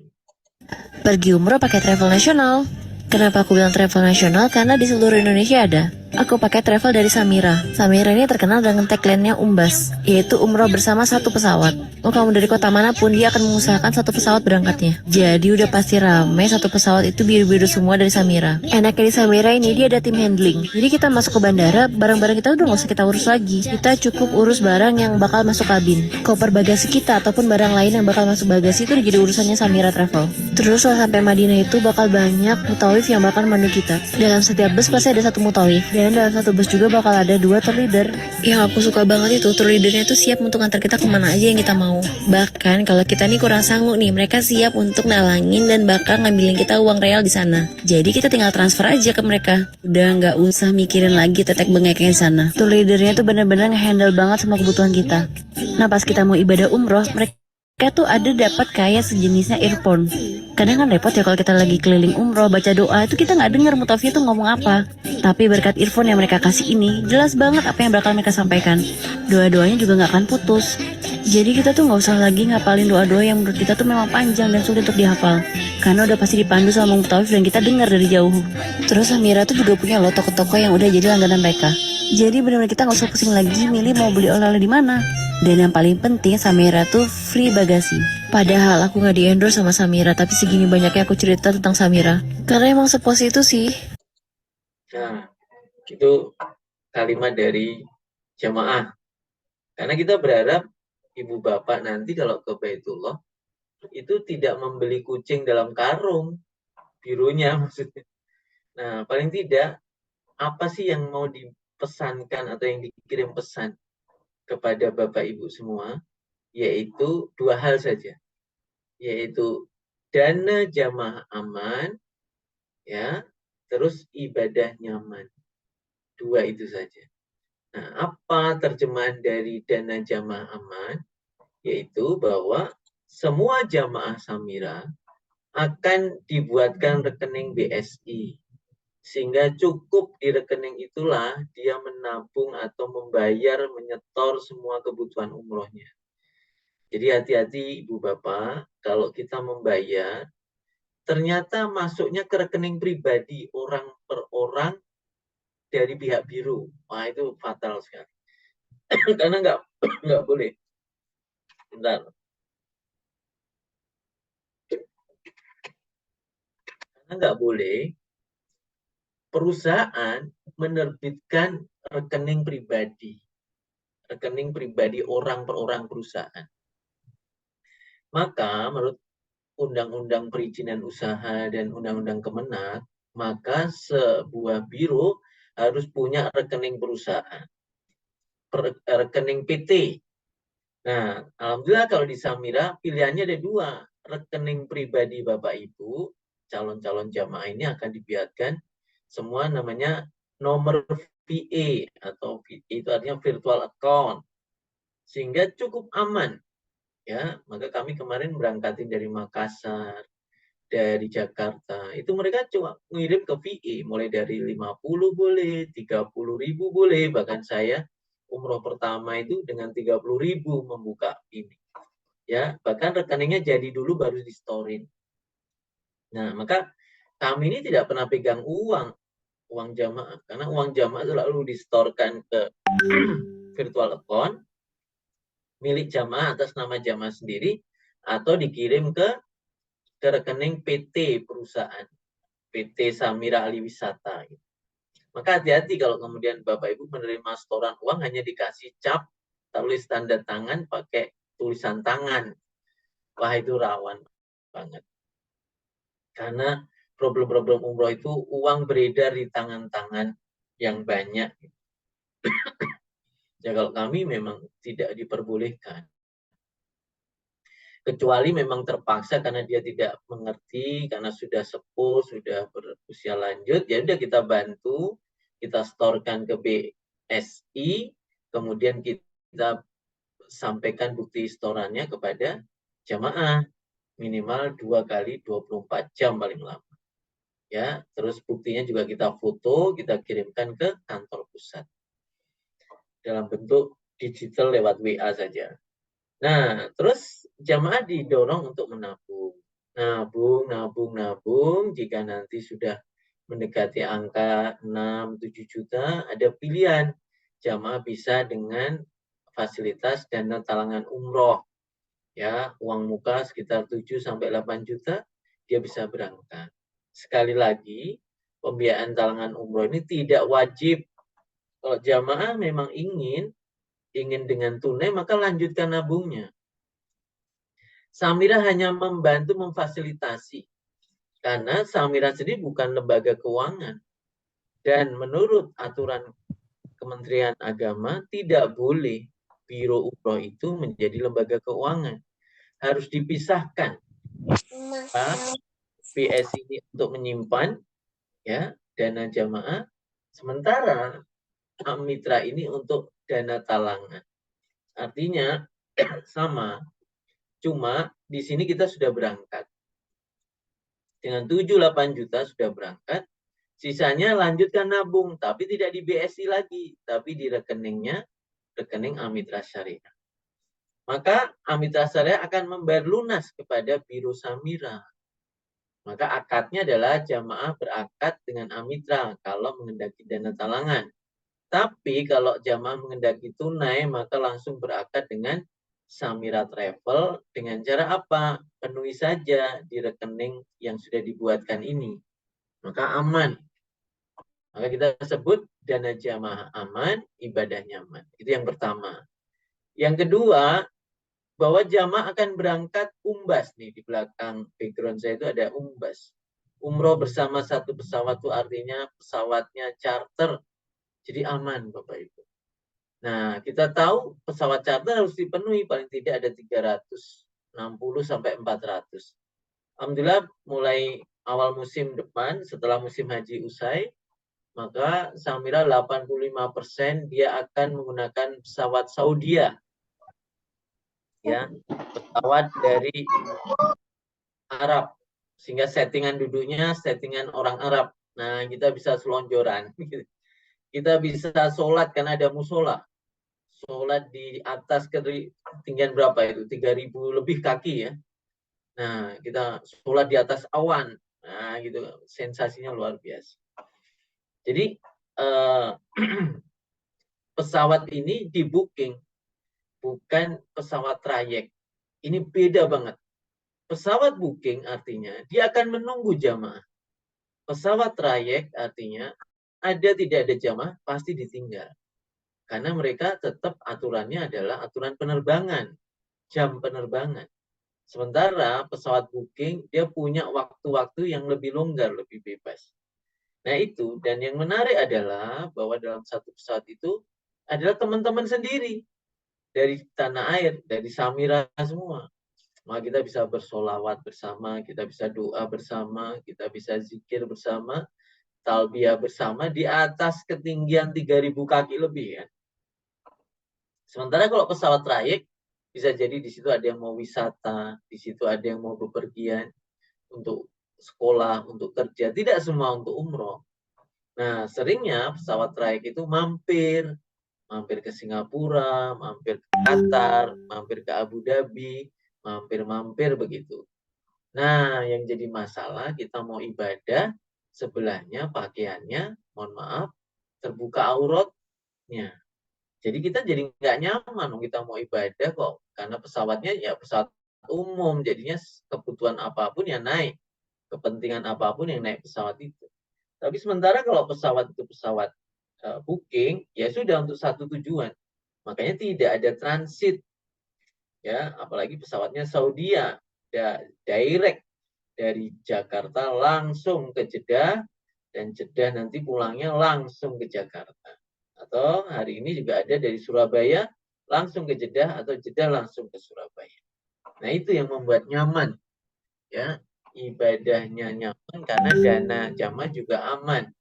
Pergi umroh pakai travel nasional. Kenapa aku bilang travel nasional? Karena di seluruh Indonesia ada. Aku pakai travel dari Samira. Samira ini terkenal dengan tagline-nya Umbas, yaitu umroh bersama satu pesawat. Mau kamu dari kota manapun, dia akan mengusahakan satu pesawat berangkatnya. Jadi udah pasti ramai satu pesawat itu biru-biru semua dari Samira. Enaknya di Samira ini dia ada tim handling. Jadi kita masuk ke bandara, barang-barang kita udah gak usah kita urus lagi. Kita cukup urus barang yang bakal masuk kabin. Koper bagasi kita ataupun barang lain yang bakal masuk bagasi itu udah jadi urusannya Samira Travel. Terus setelah sampai Madinah itu bakal banyak mutawif yang bakal memandu kita. Dalam setiap bus pasti ada satu mutawif. Dan dalam satu bus juga bakal ada 2 tour leader. Yang aku suka banget itu, tour leadernya itu siap untuk antar kita kemana aja yang kita mau. Bahkan kalau kita nih kurang sanggup nih, mereka siap untuk nalangin dan bakal ngambilin kita uang real di sana. Jadi kita tinggal transfer aja ke mereka. Udah nggak usah mikirin lagi tetek bengeknya di sana. Tour leadernya tuh bener-bener nge-handle banget sama kebutuhan kita. Nah pas kita mau ibadah umroh, mereka Kayak tuh ada dapat kayak sejenisnya earphone. Kadang kan repot ya kalau kita lagi keliling umroh baca doa itu kita nggak dengar mutafia tuh ngomong apa. Tapi berkat earphone yang mereka kasih ini jelas banget apa yang bakal mereka sampaikan. Doa-doanya juga nggak akan putus. Jadi kita tuh nggak usah lagi ngapalin doa-doa yang menurut kita tuh memang panjang dan sulit untuk dihafal. Karena udah pasti dipandu sama mutawif dan kita dengar dari jauh. Terus Samira tuh juga punya loh toko-toko yang udah jadi langganan mereka. Jadi benar-benar kita nggak usah pusing lagi milih mau beli oleh-oleh di mana. Dan yang paling penting Samira tuh free bagasi. Padahal aku nggak di-endorse sama Samira, tapi segini banyaknya aku cerita tentang Samira. Karena emang sepos itu sih. Nah, itu kalimat dari jamaah. Karena kita berharap ibu bapak nanti kalau ke Baitullah itu tidak membeli kucing dalam karung, birunya maksudnya. Nah, paling tidak apa sih yang mau dipesankan atau yang dikirim pesan kepada bapak ibu semua, yaitu dua hal saja, yaitu dana jamaah aman, ya, terus ibadah nyaman. Dua itu saja. Nah, apa terjemahan dari dana jamaah aman? Yaitu bahwa semua jamaah Samira akan dibuatkan rekening BSI. Sehingga cukup di rekening itulah dia menabung atau membayar, menyetor semua kebutuhan umrohnya. Jadi hati-hati Ibu Bapak, kalau kita membayar, ternyata masuknya ke rekening pribadi orang per orang dari pihak biru. Wah, itu fatal sekali. Karena nggak boleh. Bentar. Karena nggak boleh perusahaan menerbitkan rekening pribadi orang per orang perusahaan. Maka menurut Undang-Undang Perizinan Usaha dan Undang-Undang Kemenak, maka sebuah biro harus punya rekening perusahaan, rekening PT. Nah, alhamdulillah kalau di Samira pilihannya ada dua, rekening pribadi Bapak Ibu, calon-calon jamaah ini akan dibiarkan semua namanya nomor VA atau itu artinya virtual account, sehingga cukup aman. Ya, maka kami kemarin berangkatin dari Makassar, dari Jakarta, itu mereka cuma ngirim ke VA, mulai dari 50 boleh, 30.000 boleh, bahkan saya umroh pertama itu dengan 30.000 membuka ini. Ya, bahkan rekeningnya jadi dulu baru di-storein. Nah, maka kami ini tidak pernah pegang uang jamaah, karena uang jamaah selalu distorkan ke virtual account milik jamaah atas nama jamaah sendiri atau dikirim ke rekening PT perusahaan, PT Samira Ali Wisata. Maka hati-hati kalau kemudian Bapak Ibu menerima setoran uang hanya dikasih cap, tulis tanda tangan pakai tulisan tangan. Wah, itu rawan banget. Karena problem-problem umroh itu uang beredar di tangan-tangan yang banyak. Ya kalau kami memang tidak diperbolehkan. Kecuali memang terpaksa karena dia tidak mengerti, karena sudah sepuh, sudah berusia lanjut, ya udah kita bantu, kita setorkan ke BSI, kemudian kita sampaikan bukti setorannya kepada jamaah, minimal 2 kali 24 jam paling lama. Ya, terus buktinya juga kita foto, kita kirimkan ke kantor pusat dalam bentuk digital lewat WA saja. Nah, terus jamaah didorong untuk menabung. Nabung. Jika nanti sudah mendekati angka 6-7 juta, ada pilihan. Jamaah bisa dengan fasilitas dana talangan umroh. Ya, uang muka sekitar 7-8 juta, dia bisa berangkat. Sekali lagi, pembiayaan talangan umroh ini tidak wajib. Kalau jamaah memang ingin dengan tunai, maka lanjutkan nabungnya. Samira hanya membantu memfasilitasi. Karena Samira sendiri bukan lembaga keuangan. Dan menurut aturan Kementerian Agama, tidak boleh Biro Umroh itu menjadi lembaga keuangan. Harus dipisahkan. PS ini untuk menyimpan ya dana jamaah, sementara mitra ini untuk dana talangan. Artinya sama, Cuma di sini kita sudah berangkat. Dengan 7-8 juta sudah berangkat. Sisanya lanjutkan nabung, tapi tidak di BSI lagi, tapi di rekeningnya, rekening Amitra Syariah. Maka Amitra Syariah akan membayar lunas kepada Biro Samira. Maka akadnya adalah jamaah berakad dengan Amitra kalau mengendaki dana talangan. Tapi kalau jamaah mengendaki tunai, maka langsung berakad dengan Samira Travel dengan cara apa? Penuhi saja di rekening yang sudah dibuatkan ini. Maka aman. Maka kita sebut dana jamaah aman, ibadah nyaman. Itu yang pertama. Yang kedua, bahwa jamaah akan berangkat umbas nih di belakang background saya itu ada umbas. Umroh bersama satu pesawat itu artinya pesawatnya charter. Jadi aman Bapak Ibu. Nah, kita tahu pesawat charter harus dipenuhi paling tidak ada 360 sampai 400. Alhamdulillah mulai awal musim depan setelah musim haji usai, maka Samira 85% dia akan menggunakan pesawat Saudia. Ya, pesawat dari Arab. Sehingga settingan duduknya settingan orang Arab. Nah, kita bisa selonjoran. Kita bisa sholat karena ada musola. Sholat di atas ketinggian berapa itu? 3.000 lebih kaki ya. Nah, kita sholat di atas awan. Nah, gitu. Sensasinya luar biasa. Jadi, pesawat ini di booking. Bukan pesawat trayek. Ini beda banget. Pesawat booking artinya dia akan menunggu jamaah. Pesawat trayek artinya tidak ada jamaah pasti ditinggal. Karena mereka tetap aturannya adalah aturan penerbangan, jam penerbangan. Sementara pesawat booking dia punya waktu-waktu yang lebih longgar, lebih bebas. Nah itu, dan yang menarik adalah bahwa dalam satu pesawat itu adalah teman-teman sendiri dari tanah air, dari Samira semua. Maka kita bisa bersolawat bersama, kita bisa doa bersama, kita bisa zikir bersama, talbiyah bersama di atas ketinggian 3.000 kaki lebih ya. Sementara kalau pesawat trayek, bisa jadi di situ ada yang mau wisata, di situ ada yang mau bepergian untuk sekolah, untuk kerja, tidak semua untuk umroh. Nah, seringnya pesawat trayek itu mampir ke Singapura, mampir ke Qatar, mampir ke Abu Dhabi, mampir-mampir begitu. Nah, yang jadi masalah kita mau ibadah, sebelahnya pakaiannya, mohon maaf, terbuka auratnya. Jadi kita jadi nggak nyaman, kita mau ibadah kok, karena pesawatnya ya pesawat umum, jadinya kebutuhan apapun yang naik, kepentingan apapun yang naik pesawat itu. Tapi sementara kalau pesawat itu pesawat booking, ya sudah untuk satu tujuan. Makanya tidak ada transit, ya, apalagi pesawatnya Saudia, direct dari Jakarta langsung ke Jeddah, dan Jeddah nanti pulangnya langsung ke Jakarta. Atau hari ini juga ada dari Surabaya langsung ke Jeddah atau Jeddah langsung ke Surabaya. Nah itu yang membuat nyaman, ya, ibadahnya nyaman karena dana jamaah juga aman,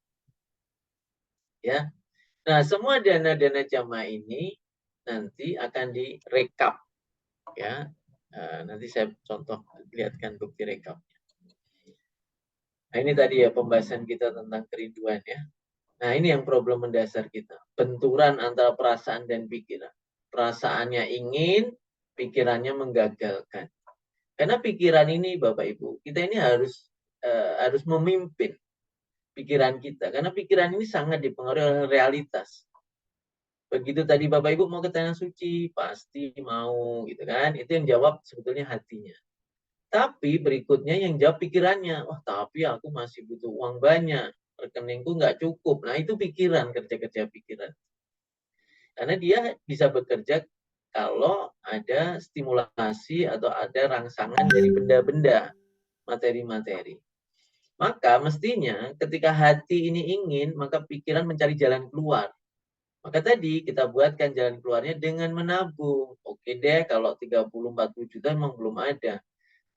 ya. Nah semua dana-dana jamaah ini nanti akan direkap, ya. Nanti saya contoh lihatkan bukti rekap. Nah ini tadi ya pembahasan kita tentang kerinduan ya. Nah ini yang problem mendasar kita. Benturan antara perasaan dan pikiran. Perasaannya ingin, pikirannya menggagalkan. Karena pikiran ini Bapak Ibu, kita ini harus memimpin pikiran kita. Karena pikiran ini sangat dipengaruhi oleh realitas. Begitu tadi Bapak Ibu mau ke tanah suci, pasti mau gitu kan. Itu yang jawab sebetulnya hatinya. Tapi berikutnya yang jawab pikirannya, wah tapi aku masih butuh uang banyak, rekeningku nggak cukup. Nah itu pikiran, kerja-kerja pikiran. Karena dia bisa bekerja kalau ada stimulasi atau ada rangsangan dari benda-benda, materi-materi. Maka mestinya ketika hati ini ingin, maka pikiran mencari jalan keluar. Maka tadi kita buatkan jalan keluarnya dengan menabung. Oke deh, kalau 30-40 juta memang belum ada.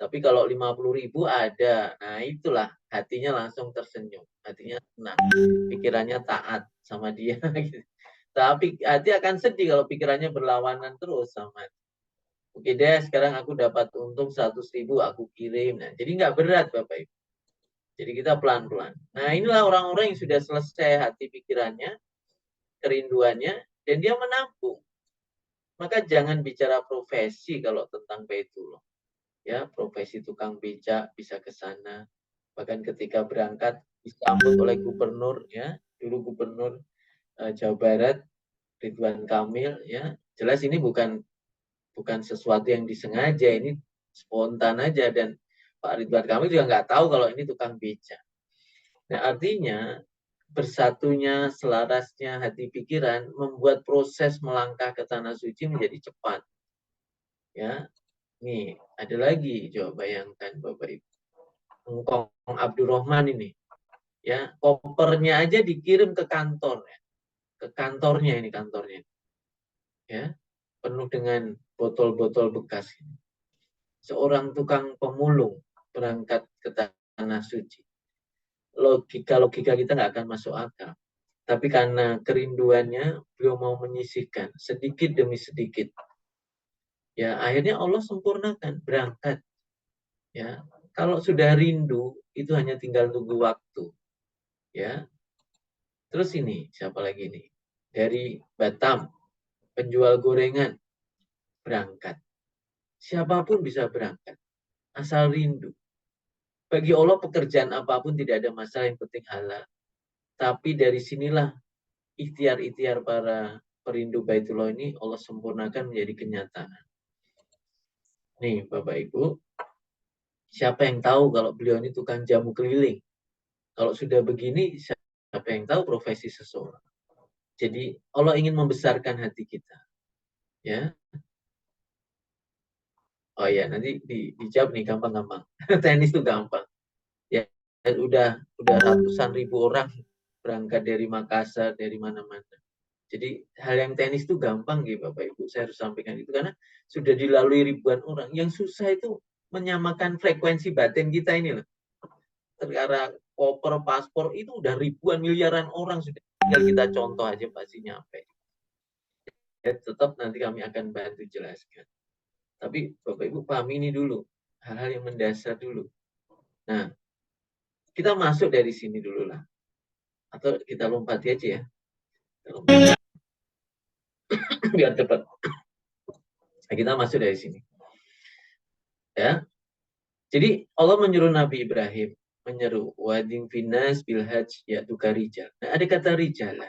Tapi kalau 50.000 ada. Nah itulah hatinya langsung tersenyum. Hatinya senang. Pikirannya taat sama dia. Tapi hati akan sedih kalau pikirannya berlawanan terus sama. Oke deh, sekarang aku dapat untung 100.000, aku kirim. Nah, jadi nggak berat Bapak Ibu. Jadi kita pelan-pelan. Nah, inilah orang-orang yang sudah selesai hati pikirannya, kerinduannya, dan dia menabung. Maka jangan bicara profesi kalau tentang Baitullah. Ya, profesi tukang becak bisa ke sana. Bahkan ketika berangkat disambut oleh gubernur, ya, dulu gubernur Jawa Barat, Ridwan Kamil, ya. Jelas ini bukan sesuatu yang disengaja, ini spontan aja, dan Pak Ridwan Kamil juga nggak tahu kalau ini tukang becak. Nah, artinya bersatunya, selarasnya hati pikiran membuat proses melangkah ke tanah suci menjadi cepat. Ya, nih ada lagi, coba bayangkan Bapak Ibu, Engkong Abdurrahman ini, ya kopernya aja dikirim ke kantor, ya. Ke kantornya ini kantornya, ya penuh dengan botol-botol bekas. Seorang tukang pemulung berangkat ke tanah suci. Logika kita nggak akan masuk akal. Tapi karena kerinduannya, beliau mau menyisihkan sedikit demi sedikit. Ya, akhirnya Allah sempurnakan berangkat. Ya, kalau sudah rindu itu hanya tinggal tunggu waktu. Ya, terus ini siapa lagi nih? Dari Batam, penjual gorengan berangkat. Siapapun bisa berangkat, asal rindu. Bagi Allah pekerjaan apapun tidak ada masalah, yang penting halal. Tapi dari sinilah ikhtiar-ikhtiar para perindu Baitullah ini Allah sempurnakan menjadi kenyataan. Nih Bapak Ibu, siapa yang tahu kalau beliau ini tukang jamu keliling? Kalau sudah begini, siapa yang tahu profesi seseorang? Jadi Allah ingin membesarkan hati kita. Ya. Oh ya, nanti dijawab nih gampang-gampang. Tenis itu gampang. Ya, udah ratusan ribu orang berangkat dari Makassar, dari mana-mana. Jadi hal yang teknis itu gampang gitu Bapak Ibu. Saya harus sampaikan itu karena sudah dilalui ribuan orang. Yang susah itu menyamakan frekuensi batin kita ini loh. Terkara koper, paspor itu udah ribuan miliaran orang sudah. Tinggal kita contoh aja pasti nyampe. Ya, tetap nanti kami akan bantu jelaskan. Tapi Bapak Ibu pahami ini dulu. Hal-hal yang mendasar dulu. Nah, kita masuk dari sini dulu lah. Atau kita lompat aja ya. Biar cepat. Nah, kita masuk dari sini. Ya. Jadi Allah menyuruh Nabi Ibrahim, menyeru wading finas bil hajj ya'tuka rijal. Nah, ada kata rijal,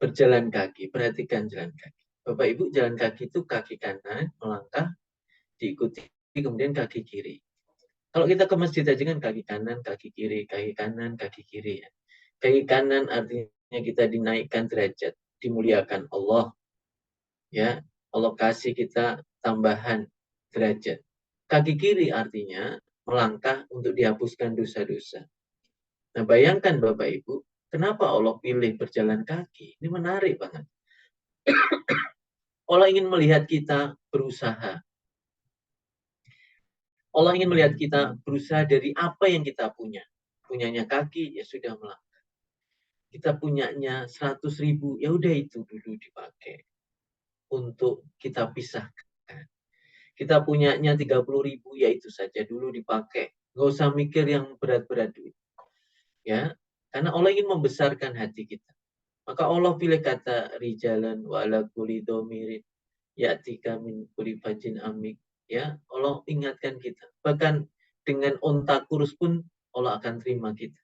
berjalan kaki, perhatikan jalan kaki. Bapak Ibu, jalan kaki itu kaki kanan melangkah, diikuti kemudian kaki kiri. Kalau kita ke masjid aja kan kaki kanan, kaki kiri, kaki kanan, kaki kiri. Ya. Kaki kanan artinya kita dinaikkan derajat, dimuliakan Allah. Ya, Allah kasih kita tambahan derajat. Kaki kiri artinya melangkah untuk dihapuskan dosa-dosa. Nah, bayangkan Bapak Ibu, kenapa Allah pilih berjalan kaki? Ini menarik banget. Allah ingin melihat kita berusaha. Allah ingin melihat kita berusaha dari apa yang kita punya. Punyanya kaki, ya sudah melangkah. Kita punyanya 100.000, ya udah itu dulu dipakai untuk kita pisahkan. Kita punyanya 30.000, ya itu saja dulu dipakai. Nggak usah mikir yang berat-berat dulu. Ya, karena Allah ingin membesarkan hati kita. Maka Allah pilih kata rijalan wa ala kulli dhamirin ya'tika min kulli fajin amik. Ya, Allah ingatkan kita. Bahkan dengan unta kurus pun Allah akan terima kita.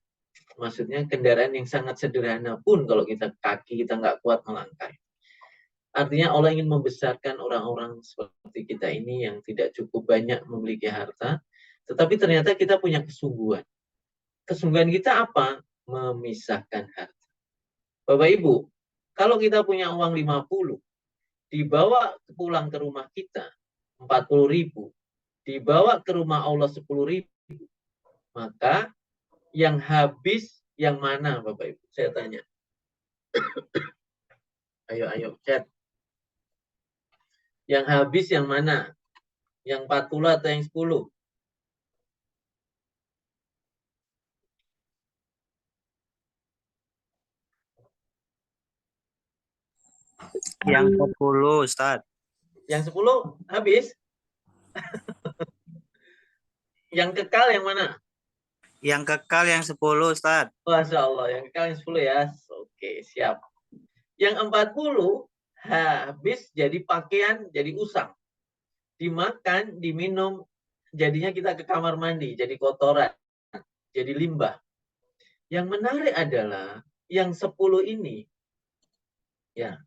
Maksudnya kendaraan yang sangat sederhana pun kalau kita kaki kita nggak kuat melangkah. Artinya Allah ingin membesarkan orang-orang seperti kita ini yang tidak cukup banyak memiliki harta, tetapi ternyata kita punya kesungguhan. Kesungguhan kita apa? Memisahkan harta. Bapak Ibu, kalau kita punya uang 50, dibawa pulang ke rumah kita 40.000, dibawa ke rumah Allah 10.000, maka yang habis yang mana Bapak Ibu? Saya tanya. Ayo chat. Yang habis yang mana? Yang 40 atau yang 10? Yang 10, Ustaz. Yang 10 habis? Yang kekal yang mana? Yang kekal yang 10, Ustaz. Masya Allah, yang kekal yang 10 ya. Oke, siap. Yang 40 habis jadi pakaian, jadi usang. Dimakan, diminum, jadinya kita ke kamar mandi, jadi kotoran, jadi limbah. Yang menarik adalah yang 10 ini, ya,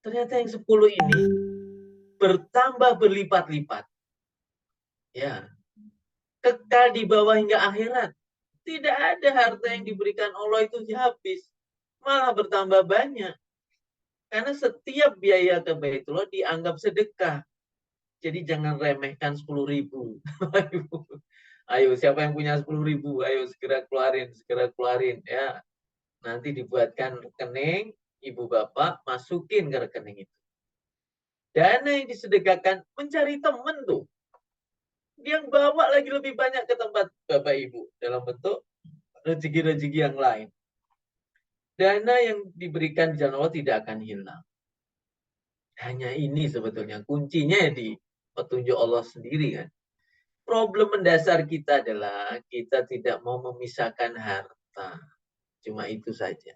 ternyata yang 10 ini bertambah berlipat-lipat. Ya, kekal di bawah hingga akhirat. Tidak ada harta yang diberikan Allah itu habis, malah bertambah banyak. Karena setiap biaya ke Baitullah dianggap sedekah. Jadi jangan remehkan 10.000. Ayo, siapa yang punya 10.000? Ayo segera keluarin ya. Nanti dibuatkan rekening, ibu bapak masukin ke rekening itu. Dana yang disedekahkan mencari teman tuh. Yang bawa lagi lebih banyak ke tempat bapak ibu dalam bentuk rezeki-rezeki yang lain. Dana yang diberikan di jalan Allah tidak akan hilang. Hanya ini sebetulnya kuncinya di petunjuk Allah sendiri kan. Problem mendasar kita adalah kita tidak mau memisahkan harta. Cuma itu saja.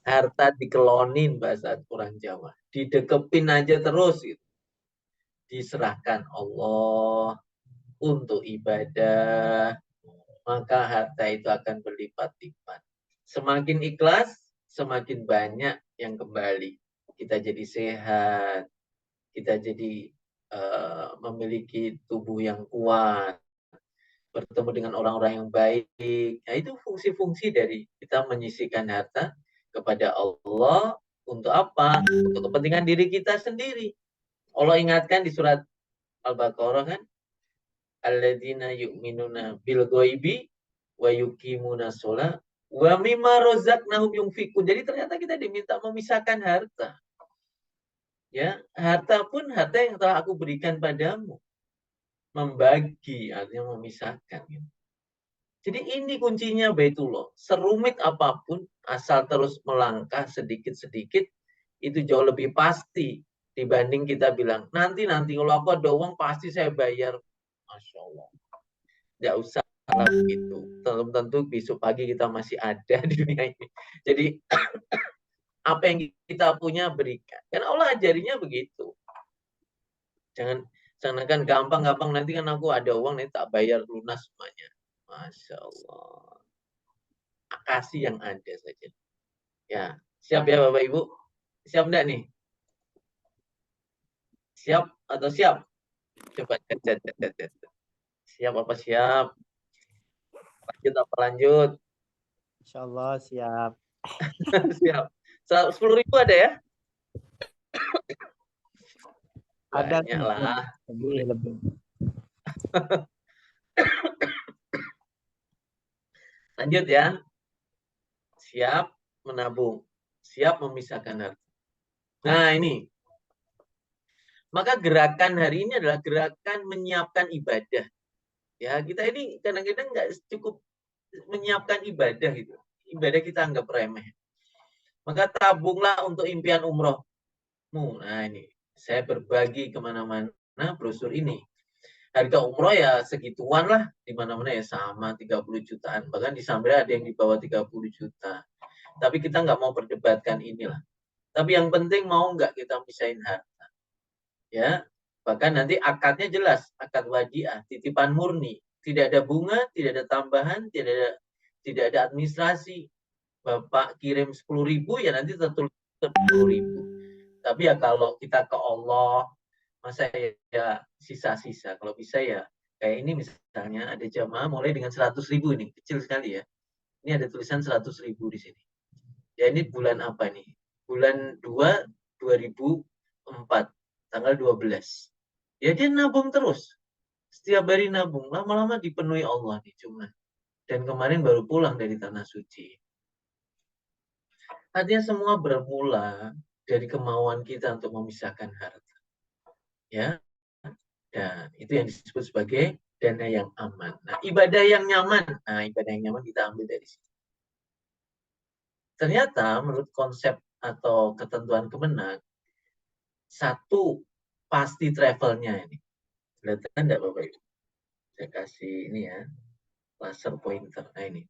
Harta dikelonin bahasa orang Jawa. Didekepin aja terus gitu. Diserahkan Allah untuk ibadah, maka harta itu akan berlipat-lipat. Semakin ikhlas, semakin banyak yang kembali. Kita jadi sehat, kita jadi memiliki tubuh yang kuat, bertemu dengan orang-orang yang baik. Nah, itu fungsi-fungsi dari kita menyisihkan harta kepada Allah untuk apa? Untuk kepentingan diri kita sendiri. Allah ingatkan di surat Al-Baqarah kan, alladzina yu'minuna bil ghaibi wa yuqimuna shalah wa mimma razaqnahum yunfikun. Jadi ternyata kita diminta memisahkan harta. Ya, harta pun harta yang telah aku berikan padamu. Membagi, artinya memisahkan. Jadi ini kuncinya Baitullah. Serumit apapun, asal terus melangkah sedikit-sedikit, itu jauh lebih pasti dibanding kita bilang, nanti kalau aku ada uang pasti saya bayar. Masya Allah. Nggak usah begitu. Belum tentu besok pagi kita masih ada di dunia ini. Jadi apa yang kita punya berikan. Karena Allah ajarinya begitu. Jangan kan gampang-gampang nanti kan aku ada uang nanti tak bayar lunas semuanya. Masya Allah. Kasih yang ada saja. Ya, siap ya Bapak Ibu? Siap enggak nih? Siap atau siap? Coba siap apa siap? Lanjut apa lanjut? Insya Allah siap. Siap. 10.000 ada ya? Ada banyak lah. Lebih. Lanjut ya. Siap menabung. Siap memisahkan harta. Nah ini. Maka gerakan hari ini adalah gerakan menyiapkan ibadah. Ya, kita ini kadang-kadang nggak cukup menyiapkan ibadah gitu. Ibadah kita anggap remeh. Maka tabunglah untuk impian umrohmu. Nah ini, saya berbagi kemana-mana brosur ini. Harga umroh ya segituan lah, di mana-mana ya sama 30 jutaan. Bahkan di Sambil ada yang di bawah 30 juta. Tapi kita nggak mau perdebatkan inilah. Tapi yang penting mau nggak kita pisahin harta. Ya, bahkan nanti akadnya jelas, akad wadiah, titipan murni. Tidak ada bunga, tidak ada tambahan, tidak ada administrasi. Bapak kirim 10.000 ya nanti tertulis 10.000. Tapi ya kalau kita ke Allah, masa ya sisa-sisa. Kalau bisa ya kayak ini misalnya ada jamaah mulai dengan 100.000 ini, kecil sekali ya. Ini ada tulisan 100.000 di sini. Ya ini bulan apa nih? Bulan 2 2004, tanggal 12. Ya dia nabung terus. Setiap hari nabung, lama-lama dipenuhi Allah nih cuma. Dan kemarin baru pulang dari Tanah Suci. Artinya semua bermula dari kemauan kita untuk memisahkan harta. Ya. Dan itu yang disebut sebagai dana yang aman. Nah, ibadah yang nyaman. Nah, ibadah yang nyaman kita ambil dari sini. Ternyata menurut konsep atau ketentuan Kemenak, satu pasti travelnya ini. Kelihatan enggak Bapak Ibu? Saya kasih ini ya, laser pointer. Nah ini.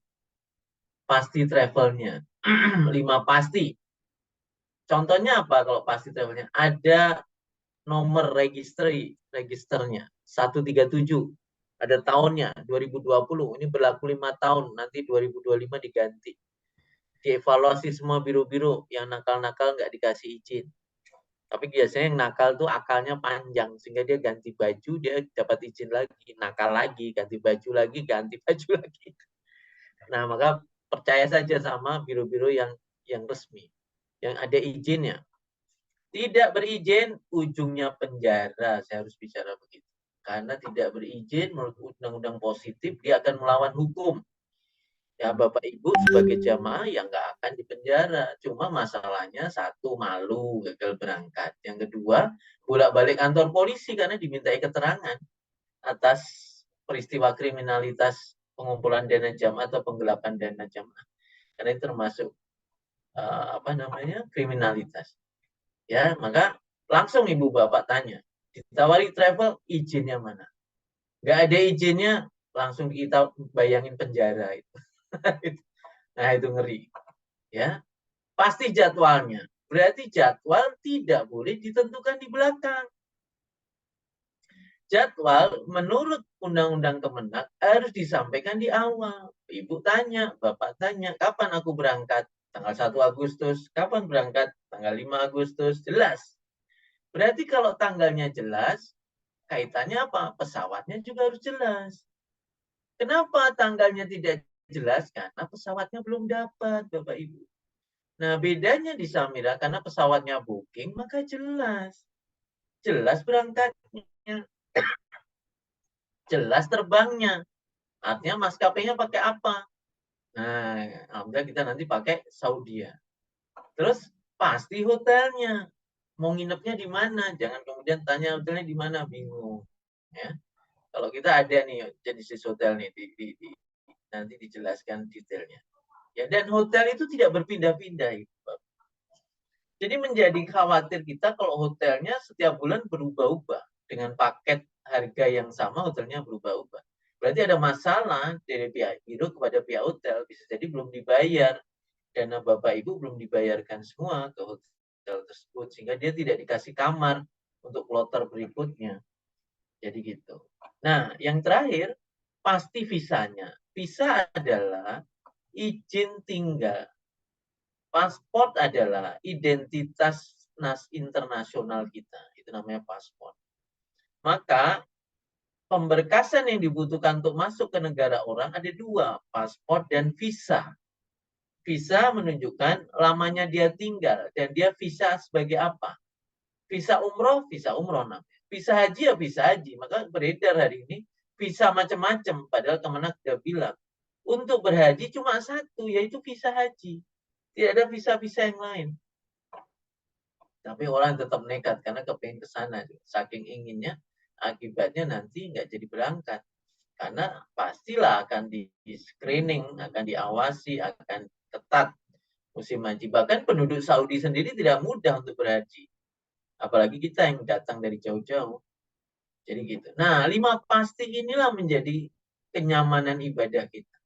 Pasti travelnya. 5 pasti. Contohnya apa kalau pasti travelnya? Ada nomor registernya 137. Ada tahunnya 2020. Ini berlaku 5 tahun. Nanti 2025 diganti. Dievaluasi semua biru-biru. Yang nakal-nakal nggak dikasih izin. Tapi biasanya yang nakal tuh akalnya panjang. Sehingga dia ganti baju, dia dapat izin lagi. Nakal lagi, ganti baju lagi, ganti baju lagi. Nah, maka percaya saja sama biru-biru yang resmi. Yang ada izinnya. Tidak berizin, ujungnya penjara. Saya harus bicara begitu. Karena tidak berizin, menurut undang-undang positif, dia akan melawan hukum. Ya, Bapak Ibu sebagai jamaah yang nggak akan dipenjara. Cuma masalahnya satu, malu, gagal berangkat. Yang kedua, bolak-balik kantor polisi karena dimintai keterangan atas peristiwa kriminalitas pengumpulan dana jamaah atau penggelapan dana jamaah. Karena itu termasuk kriminalitas. Ya, maka langsung ibu bapak tanya, ditawari travel, izinnya mana? Nggak ada izinnya, langsung kita bayangin penjara itu. Nah, itu ngeri. Ya, pasti jadwalnya. Berarti jadwal tidak boleh ditentukan di belakang. Jadwal menurut Undang-Undang Kemenak harus disampaikan di awal. Ibu tanya, bapak tanya, kapan aku berangkat? Tanggal 1 Agustus. Kapan berangkat? Tanggal 5 Agustus. Jelas. Berarti kalau tanggalnya jelas, kaitannya apa? Pesawatnya juga harus jelas. Kenapa tanggalnya tidak jelas? Karena pesawatnya belum dapat, Bapak Ibu. Nah, bedanya di Samira, karena pesawatnya booking, maka jelas. Jelas berangkatnya. Jelas terbangnya. Artinya maskapainya pakai apa? Nah, alhamdulillah kita nanti pakai Saudia. Terus pasti hotelnya. Mau nginepnya di mana? Jangan kemudian tanya hotelnya di mana, bingung. Ya. Kalau kita ada nih jenis hotel nih, nanti dijelaskan detailnya. Ya, dan hotel itu tidak berpindah-pindah. Jadi menjadi khawatir kita kalau hotelnya setiap bulan berubah-ubah. Dengan paket harga yang sama, hotelnya berubah-ubah. Berarti ada masalah dari pihak biru kepada pihak hotel. Bisa jadi belum dibayar. Dana Bapak Ibu belum dibayarkan semua ke hotel tersebut. Sehingga dia tidak dikasih kamar untuk kloter berikutnya. Jadi gitu. Nah, yang terakhir, pasti visanya. Visa adalah izin tinggal. Paspor adalah identitas internasional kita. Itu namanya paspor. Maka pemberkasan yang dibutuhkan untuk masuk ke negara orang ada 2, paspor dan visa. Visa menunjukkan lamanya dia tinggal dan dia visa sebagai apa? Visa umroh namanya. Visa haji ya visa haji. Maka beredar hari ini visa macam-macam. Padahal Kemenak sudah bilang untuk berhaji cuma 1, yaitu visa haji. Tidak ada visa-visa yang lain. Tapi orang tetap nekat karena kepengen ke sana. Saking inginnya, akibatnya nanti nggak jadi berangkat. Karena pastilah akan di-screening, akan diawasi, akan ketat musim haji. Bahkan penduduk Saudi sendiri tidak mudah untuk berhaji. Apalagi kita yang datang dari jauh-jauh. Jadi gitu. Nah, 5 pasti inilah menjadi kenyamanan ibadah kita.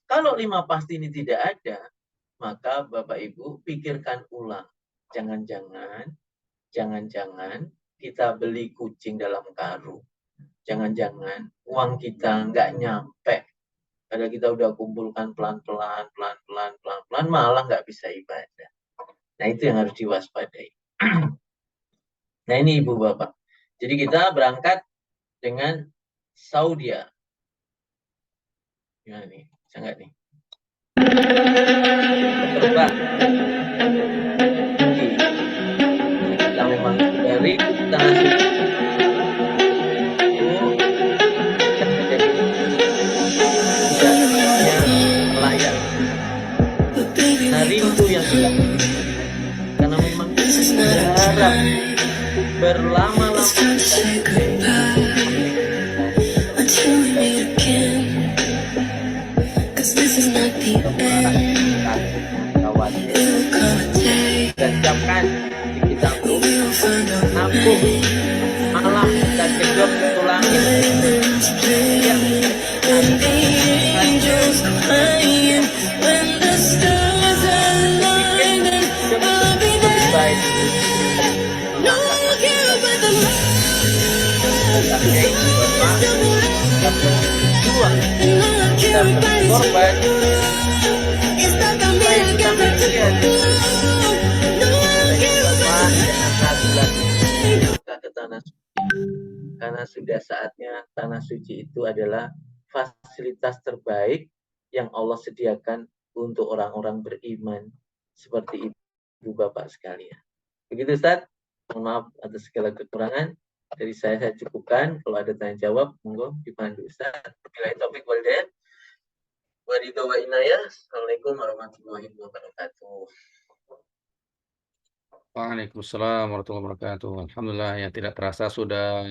Kalau 5 pasti ini tidak ada, maka Bapak Ibu pikirkan ulang. Jangan-jangan kita beli kucing dalam karung. Jangan-jangan uang kita nggak nyampe. Padahal kita udah kumpulkan pelan-pelan, malah nggak bisa ibadah. Nah, itu yang harus diwaspadai. Nah, ini Ibu Bapak. Jadi kita berangkat dengan Saudia. Gimana nih? Bisa nggak nih? Terbang. Kita memang dari tanah suci. Rindu yang hilang karena memang berharap berlama-lama dan siapkan di kita nampung malam dan kedok tulang ke tanah suci, karena sudah saatnya tanah suci itu adalah fasilitas terbaik yang Allah sediakan untuk orang-orang beriman seperti ibu bapak sekalian. Begitu Ustaz, mohon maaf atas segala kekurangan dari saya cukupkan. Kalau ada tanya jawab monggo dipandu Ustaz. Bila topik walden Wadidho wa inayah. Assalamualaikum warahmatullahi wabarakatuh. Waalaikumsalam warahmatullahi wabarakatuh. Alhamdulillah ya, tidak terasa sudah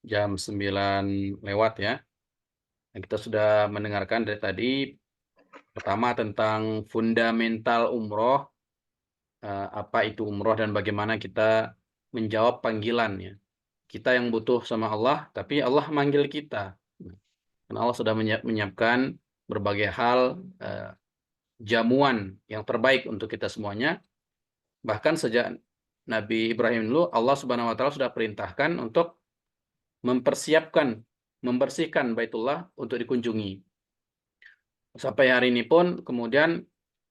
jam 9 lewat ya. Dan kita sudah mendengarkan dari tadi pertama tentang fundamental umroh, apa itu umroh dan bagaimana kita menjawab panggilan ya. Kita yang butuh sama Allah, tapi Allah manggil kita. Karena Allah sudah menyiapkan berbagai hal jamuan yang terbaik untuk kita semuanya. Bahkan sejak Nabi Ibrahim dulu, Allah Subhanahu wa taala sudah perintahkan untuk membersihkan Baitullah untuk dikunjungi. Sampai hari ini pun kemudian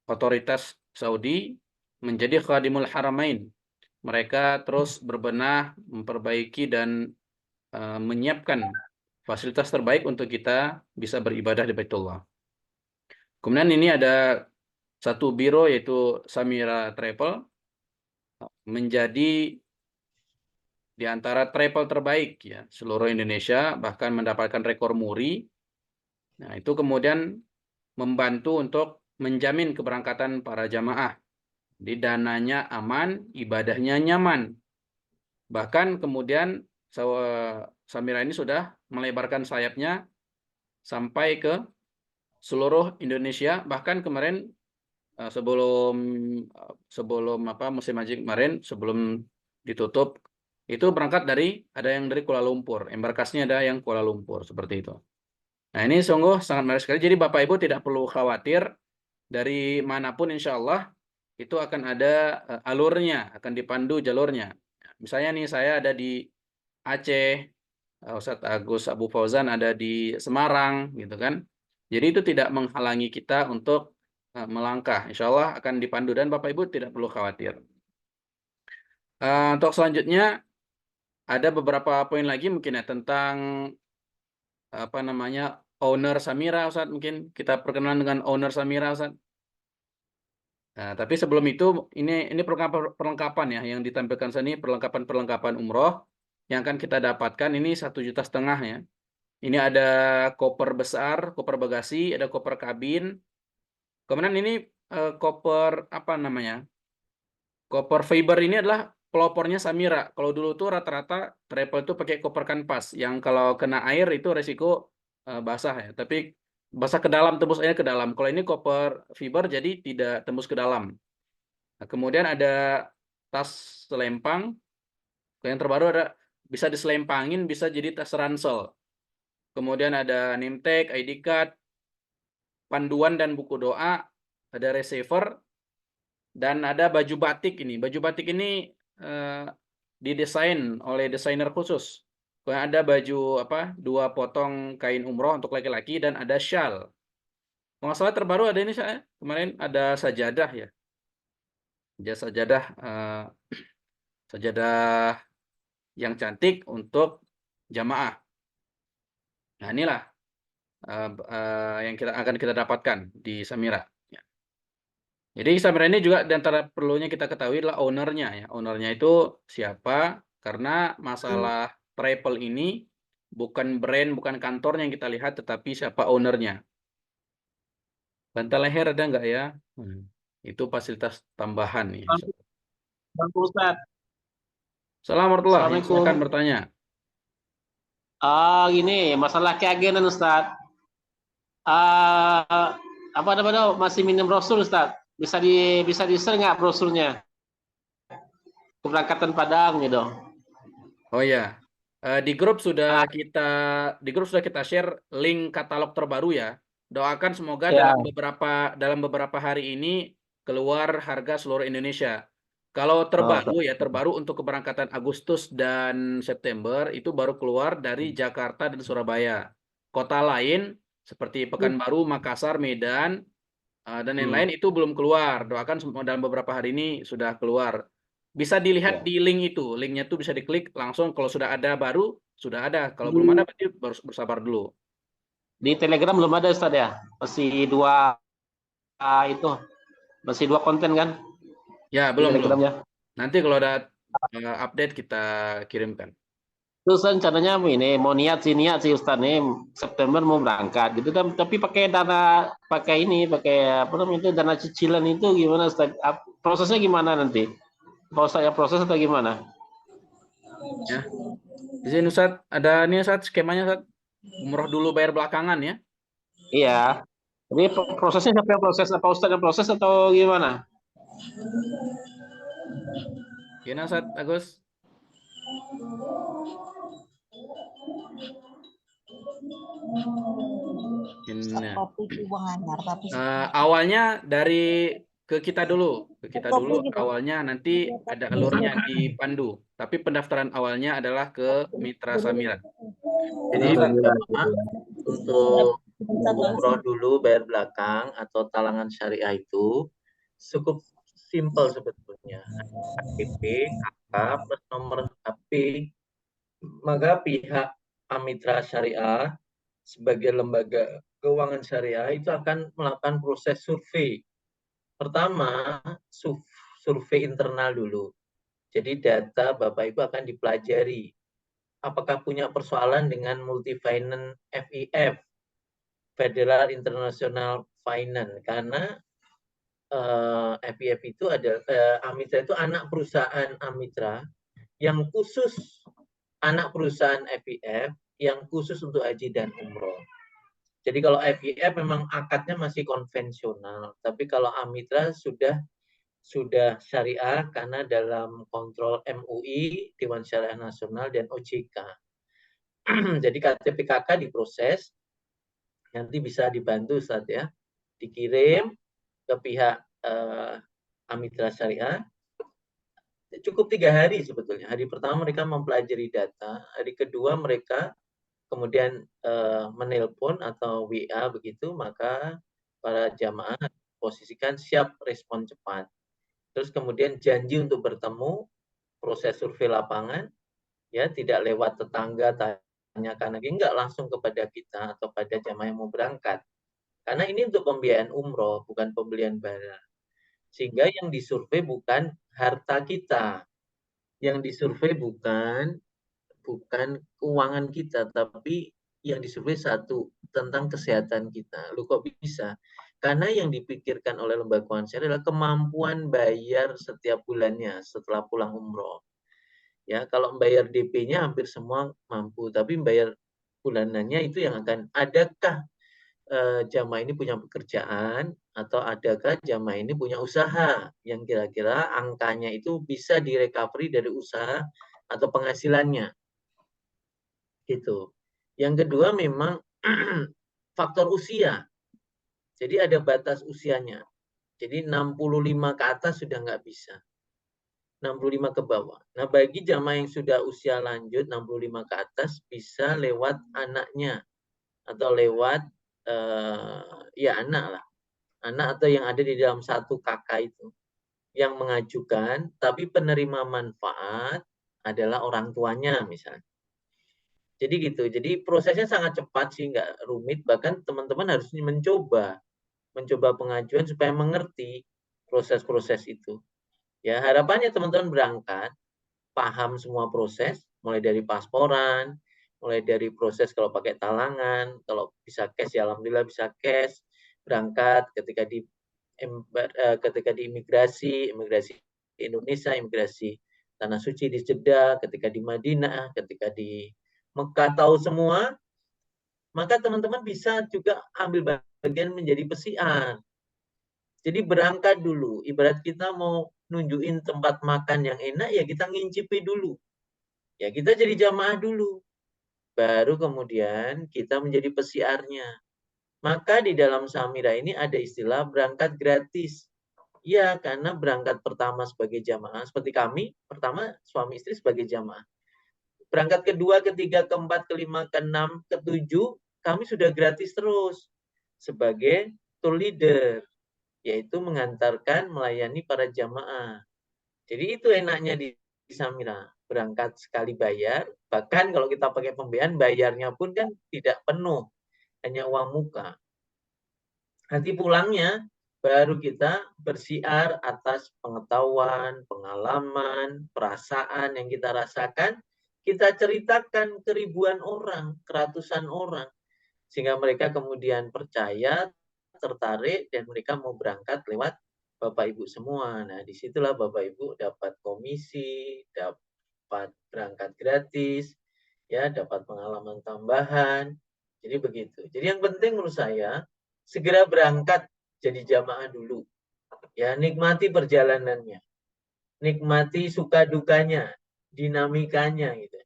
otoritas Saudi menjadi khadimul haramain. Mereka terus berbenah, memperbaiki dan menyiapkan fasilitas terbaik untuk kita bisa beribadah di Baitullah. Kemudian ini ada satu biro yaitu Samira Travel, menjadi di antara travel terbaik ya seluruh Indonesia, bahkan mendapatkan rekor muri. Nah, itu kemudian membantu untuk menjamin keberangkatan para jamaah. Di dananya aman, ibadahnya nyaman. Bahkan kemudian Samira ini sudah melebarkan sayapnya sampai ke seluruh Indonesia. Bahkan kemarin sebelum musim haji kemarin, sebelum ditutup, itu berangkat ada yang dari Kuala Lumpur, embarkasinya ada yang Kuala Lumpur, seperti itu. Nah, ini sungguh sangat menarik sekali. Jadi Bapak Ibu tidak perlu khawatir, dari manapun insya Allah itu akan ada alurnya, akan dipandu jalurnya. Misalnya nih saya ada di Aceh, Ustadz Agus Abu Fauzan ada di Semarang, gitu kan. Jadi itu tidak menghalangi kita untuk melangkah. Insya Allah akan dipandu dan Bapak Ibu tidak perlu khawatir. Untuk selanjutnya ada beberapa poin lagi mungkin ya tentang owner Samira, Ustaz. Mungkin kita perkenalan dengan owner Samira, Ustaz. Nah, tapi sebelum itu ini perlengkapan ya yang ditampilkan sini, perlengkapan umroh yang akan kita dapatkan ini 1,5 juta ya. Ini ada koper besar, koper bagasi, ada koper kabin. Kemudian ini koper koper fiber ini adalah pelopornya Samira. Kalau dulu tuh rata-rata travel itu pakai koper kanvas yang kalau kena air itu resiko basah ya. Tapi basah ke dalam, tembus air ke dalam. Kalau ini koper fiber jadi tidak tembus ke dalam. Nah, kemudian ada tas selempang. Yang terbaru ada bisa diselempangin, bisa jadi tas ransel. Kemudian ada name tag, ID card, panduan dan buku doa, ada receiver, dan ada baju batik ini. Baju batik ini didesain oleh desainer khusus. Ada baju 2 potong kain umroh untuk laki-laki dan ada shawl. Kalau nggak salah terbaru ada ini saya kemarin ada sajadah ya. Sajadah yang cantik untuk jamaah. Nah, inilah yang akan kita dapatkan di Samira. Ya. Jadi Samira ini juga di antara perlunya kita ketahui adalah ownernya ya. Ownernya itu siapa? Karena masalah travel ini bukan brand, bukan kantornya yang kita lihat, tetapi siapa ownernya. Bantal leher ada nggak ya? Itu fasilitas tambahan nih. Ustaz. Assalamualaikum. Silakan bertanya. Gini, masalah keagenan Ustaz. Masih minim brosur Ustaz. Bisa di-share nggak brosurnya? Keberangkatan Padang gitu. Oh ya. Di grup sudah kita share link katalog terbaru ya. Doakan semoga Ya. dalam beberapa hari ini keluar harga seluruh Indonesia. Kalau terbaru untuk keberangkatan Agustus dan September itu baru keluar dari Jakarta dan Surabaya. Kota lain seperti Pekanbaru, Makassar, Medan, dan lain-lain itu belum keluar. Doakan semua dalam beberapa hari ini sudah keluar. Bisa dilihat di link itu. Linknya tuh bisa diklik langsung. Kalau sudah ada baru, sudah ada. Kalau belum ada, berarti harus bersabar dulu. Di Telegram belum ada Ustaz ya? Masih dua itu. Masih dua konten kan? Ya, Di belum. Telegramnya. Nanti kalau ada update kita kirimkan. Terus rencananya mau niat sih Ustaz nih September mau berangkat gitu kan, tapi pakai apa namanya itu dana cicilan itu gimana Ustaz? Prosesnya gimana nanti? Proses atau gimana? Ya. Di sini Ustaz, ada nih Ustaz skemanya Ustaz. Umroh dulu bayar belakangan ya. Iya. Jadi prosesnya siapa yang proses? Apa Ustaz yang proses atau gimana? Gimana Ustaz, Agus? Awalnya ke kita dulu, awalnya nanti ada alurnya di Pandu, tapi pendaftaran awalnya adalah ke Mitra Samira. Jadi untuk umroh dulu bayar belakang atau talangan syariah itu cukup simpel sebetulnya. KTP, KK plus nomor HP. Maka pihak Amitra Syariah sebagai lembaga keuangan syariah itu akan melakukan proses survei. Pertama, survei internal dulu. Jadi data Bapak Ibu akan dipelajari. Apakah punya persoalan dengan multi finance FIF, Federal International Finance, karena FIF itu Amitra itu anak perusahaan Amitra yang khusus, anak perusahaan FIF yang khusus untuk haji dan umroh. Jadi kalau FIF memang akadnya masih konvensional, tapi kalau Amitra sudah syariah karena dalam kontrol MUI, Dewan Syariah Nasional, dan OJK. Jadi KTP KK diproses, nanti bisa dibantu Ustaz ya, dikirim ke pihak Amitra Syariah. Cukup 3 hari sebetulnya. Hari pertama mereka mempelajari data, hari kedua mereka kemudian menelpon atau WA begitu, maka para jamaah posisikan siap respon cepat. Terus kemudian janji untuk bertemu, proses survei lapangan, ya tidak lewat tetangga tanyakan lagi, enggak langsung kepada kita atau pada jamaah yang mau berangkat. Karena ini untuk pembiayaan umroh, bukan pembelian barang. Sehingga yang disurvei bukan harta kita, yang disurvei bukan keuangan kita, tapi yang disurvei satu, tentang kesehatan kita. Loh kok bisa? Karena yang dipikirkan oleh lembaga keuangan syariah adalah kemampuan bayar setiap bulannya setelah pulang umroh. Ya, kalau bayar DP-nya hampir semua mampu, tapi bayar bulanannya itu yang akan, adakah jamaah ini punya pekerjaan atau adakah jamaah ini punya usaha yang kira-kira angkanya itu bisa direcovery dari usaha atau penghasilannya. Gitu. Yang kedua memang faktor usia. Jadi ada batas usianya. Jadi 65 ke atas sudah nggak bisa. 65 ke bawah. Nah, bagi jamaah yang sudah usia lanjut 65 ke atas bisa lewat anaknya atau lewat anak lah. Anak atau yang ada di dalam satu kakak itu yang mengajukan, tapi penerima manfaat adalah orang tuanya misalnya. Jadi gitu. Jadi prosesnya sangat cepat sih, nggak rumit. Bahkan teman-teman harus mencoba pengajuan supaya mengerti proses-proses itu. Ya, harapannya teman-teman berangkat paham semua proses, mulai dari pasporan, mulai dari proses kalau pakai talangan, kalau bisa cash ya alhamdulillah bisa cash, berangkat ketika di imigrasi Indonesia, imigrasi Tanah Suci di Jeddah, ketika di Madinah, ketika di Mekah, tahu semua, maka teman-teman bisa juga ambil bagian menjadi pesiar. Jadi berangkat dulu, ibarat kita mau nunjukin tempat makan yang enak, ya kita ngincipi dulu. Ya kita jadi jamaah dulu. Baru kemudian kita menjadi pesiarnya. Maka di dalam Samira ini ada istilah berangkat gratis. Ya, karena berangkat pertama sebagai jamaah, seperti kami, pertama suami istri sebagai jamaah. Berangkat kedua, ketiga, keempat, kelima, keenam, ketujuh, kami sudah gratis terus sebagai tour leader, yaitu mengantarkan, melayani para jamaah. Jadi itu enaknya di Samira, berangkat sekali bayar, bahkan kalau kita pakai pembiayaan, bayarnya pun kan tidak penuh, hanya uang muka. Nanti pulangnya baru kita bersiar atas pengetahuan, pengalaman, perasaan yang kita rasakan, kita ceritakan ke ribuan orang, ke ratusan orang, sehingga mereka kemudian percaya, tertarik, dan mereka mau berangkat lewat Bapak Ibu semua. Nah, disitulah Bapak Ibu dapat komisi, dapat berangkat gratis, ya, dapat pengalaman tambahan. Jadi begitu. Jadi yang penting menurut saya, segera berangkat jadi jamaah dulu. Ya, nikmati perjalanannya. Nikmati suka dukanya, dinamikanya gitu.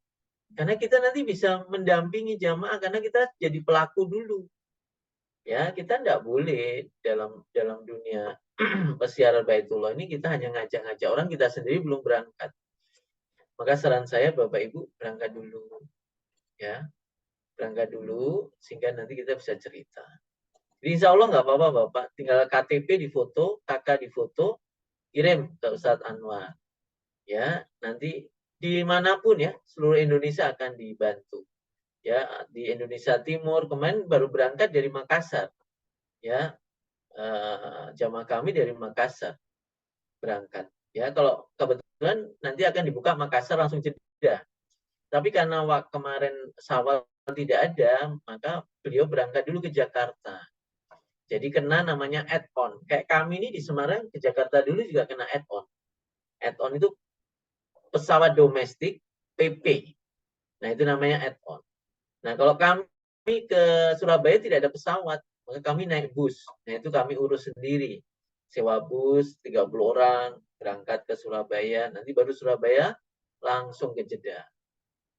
Karena kita nanti bisa mendampingi jamaah karena kita jadi pelaku dulu. Ya, kita tidak boleh dalam dunia pesiaran Baitullah ini kita hanya ngajak-ngajak orang, kita sendiri belum berangkat. Maka saran saya Bapak Ibu berangkat dulu. Ya, berangkat dulu sehingga nanti kita bisa cerita. Jadi insya Allah nggak apa-apa Bapak, tinggal KTP difoto, KK difoto, kirim ke Ustadz Anwar. Ya, nanti dimanapun ya, seluruh Indonesia akan dibantu. Ya, di Indonesia Timur kemarin baru berangkat dari Makassar. Ya, jamaah kami dari Makassar berangkat. Ya, kalau kebetulan nanti akan dibuka Makassar langsung Jeddah. Tapi karena kemarin Syawal tidak ada, maka beliau berangkat dulu ke Jakarta. Jadi kena namanya add-on. Kayak kami ini di Semarang ke Jakarta dulu juga kena add-on. Add-on itu pesawat domestik PP. Nah, itu namanya add-on. Nah, kalau kami ke Surabaya tidak ada pesawat, maka kami naik bus. Nah, itu kami urus sendiri. Sewa bus 30 orang, berangkat ke Surabaya, nanti baru Surabaya langsung ke Jeddah.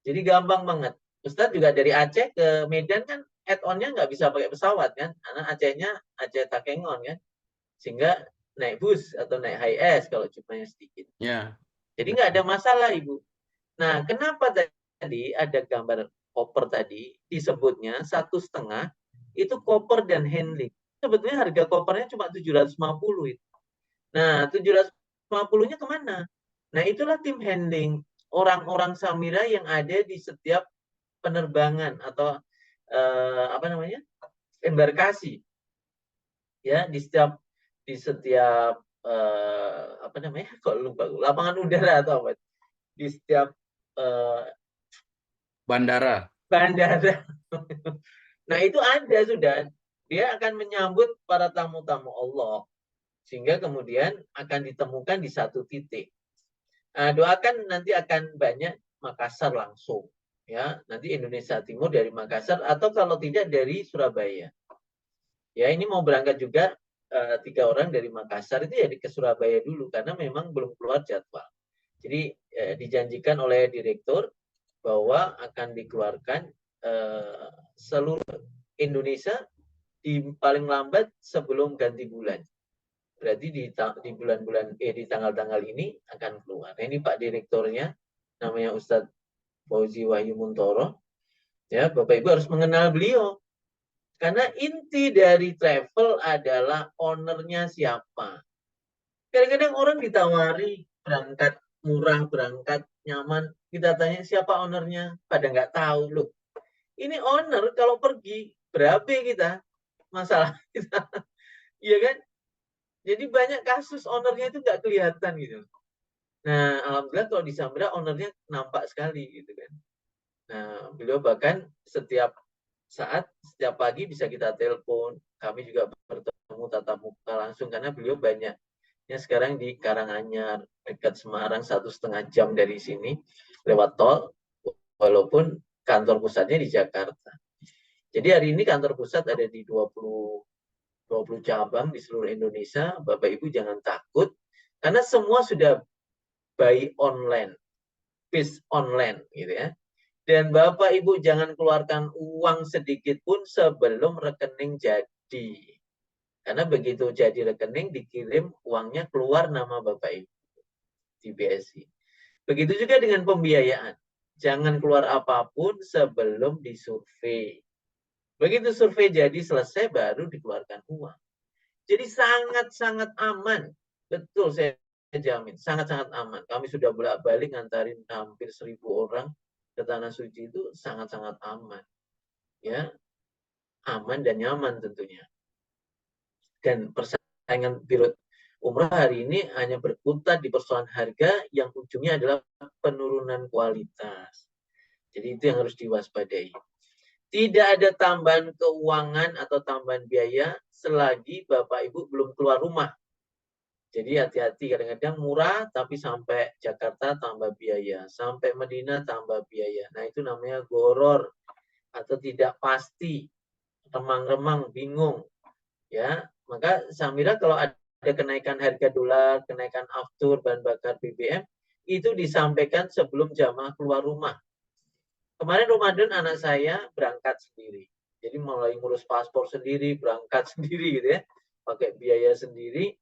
Jadi gampang banget. Ustadz juga dari Aceh ke Medan kan add-on-nya nggak bisa pakai pesawat kan, karena Acehnya Aceh Takengon kan, sehingga naik bus atau naik HiAce kalau jumlahnya sedikit. Ya. Jadi nggak ada masalah Ibu. Nah, kenapa tadi ada gambar koper tadi disebutnya 1,5 itu koper dan handling. Sebetulnya harga kopernya cuma 750 itu. Nah, 750-nya kemana? Nah, itulah tim handling, orang-orang Samira yang ada di setiap penerbangan atau embarkasi. Ya, di setiap kok lupa, lapangan udara atau apa? Di setiap Bandara. Nah, itu ada sudah. Dia akan menyambut para tamu-tamu Allah. Sehingga kemudian akan ditemukan di satu titik. Nah, doakan nanti akan banyak Makassar langsung. Ya, nanti Indonesia Timur dari Makassar atau kalau tidak dari Surabaya. Ya, ini mau berangkat juga 3 orang dari Makassar itu ya ke Surabaya dulu karena memang belum keluar jadwal. Jadi dijanjikan oleh direktur bahwa akan dikeluarkan seluruh Indonesia di paling lambat sebelum ganti bulan. Berarti di bulan-bulan di tanggal-tanggal ini akan keluar. Nah, ini Pak Direkturnya namanya Ustadz Fauzi Wahyu Muntoro. Ya, Bapak Ibu harus mengenal beliau. Karena inti dari travel adalah ownernya siapa. Kadang-kadang orang ditawari berangkat murah, berangkat nyaman. Kita tanya siapa ownernya, pada nggak tahu loh. Ini owner kalau pergi berapa kita masalah kita, iya kan? Jadi banyak kasus ownernya itu nggak kelihatan gitu. Nah, alhamdulillah kalau di Samira ownernya nampak sekali gitu kan. Nah, beliau bahkan setiap saat, setiap pagi bisa kita telepon. Kami juga bertemu tatap muka langsung karena beliau banyaknya sekarang di Karanganyar, dekat Semarang, 1,5 jam dari sini lewat tol, walaupun kantor pusatnya di Jakarta. Jadi hari ini kantor pusat ada di 20 cabang di seluruh Indonesia. Bapak Ibu jangan takut, karena semua sudah by online. based online gitu ya. Dan Bapak Ibu jangan keluarkan uang sedikit pun sebelum rekening jadi. Karena begitu jadi rekening dikirim uangnya keluar nama Bapak Ibu di BSI. Begitu juga dengan pembiayaan. Jangan keluar apapun sebelum disurvei. Begitu survei jadi selesai baru dikeluarkan uang. Jadi sangat-sangat aman. Betul, saya jamin. Sangat-sangat aman. Kami sudah bolak-balik ngantarin hampir 1.000 orang ke Tanah Suci, itu sangat-sangat aman. Ya, aman dan nyaman tentunya. Dan persaingan biro umrah hari ini hanya berkutat di persoalan harga yang ujungnya adalah penurunan kualitas. Jadi itu yang harus diwaspadai. Tidak ada tambahan keuangan atau tambahan biaya selagi Bapak Ibu belum keluar rumah. Jadi hati-hati, kadang-kadang murah tapi sampai Jakarta tambah biaya, sampai Madinah tambah biaya. Nah itu namanya goror atau tidak pasti, remang-remang, bingung. Ya, maka Samira kalau ada kenaikan harga dolar, kenaikan aftur, bahan bakar BBM, itu disampaikan sebelum jamaah keluar rumah. Kemarin Ramadan anak saya berangkat sendiri. Jadi mulai ngurus paspor sendiri, berangkat sendiri gitu ya. Pakai biaya sendiri.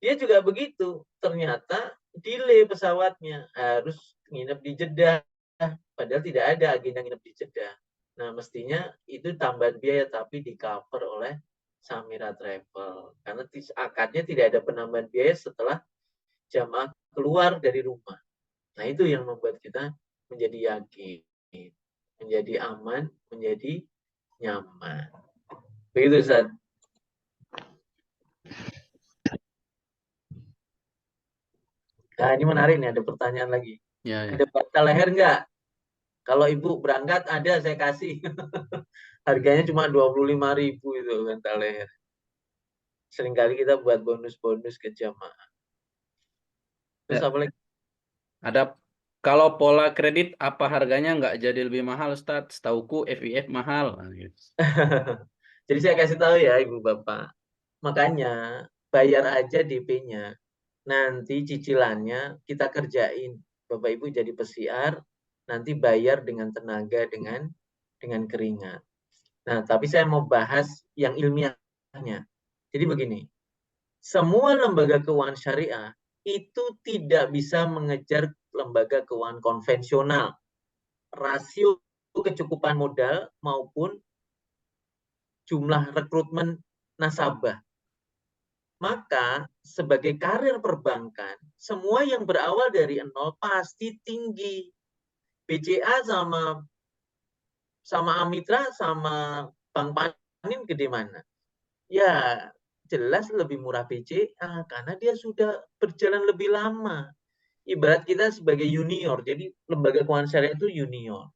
Dia juga begitu. Ternyata delay pesawatnya. Harus nginep di Jeddah. Padahal tidak ada agenda nginep di Jeddah. Nah mestinya itu tambahan biaya tapi di cover oleh Samira Travel. Karena akadnya tidak ada penambahan biaya setelah jamaah keluar dari rumah. Nah itu yang membuat kita menjadi yakin, menjadi aman, menjadi nyaman. Begitu, Ustaz. Nah, ini menarik nih, ada pertanyaan lagi. Ya, ya. Ada bantal leher nggak? Kalau Ibu berangkat ada, saya kasih. Harganya cuma 25.000 itu bantal leher. Seringkali kita buat bonus-bonus ke jamaah. Terus Ya. apa lagi? Ada, kalau pola kredit apa harganya nggak jadi lebih mahal, Ustaz? Setauku FIF mahal. Nah, gitu. Jadi saya kasih tahu ya Ibu Bapak. Makanya bayar aja DP-nya. Nanti cicilannya kita kerjain. Bapak Ibu jadi pesiar, nanti bayar dengan tenaga, dengan keringat. Nah, tapi saya mau bahas yang ilmiahnya. Jadi begini, semua lembaga keuangan syariah itu tidak bisa mengejar lembaga keuangan konvensional. Rasio kecukupan modal maupun jumlah rekrutmen nasabah. Maka sebagai karir perbankan, semua yang berawal dari nol pasti tinggi. BCA sama Amitra sama Bank Panin gede mana? Ya jelas lebih murah BCA karena dia sudah berjalan lebih lama. Ibarat kita sebagai junior, jadi lembaga keuangan syariah itu junior.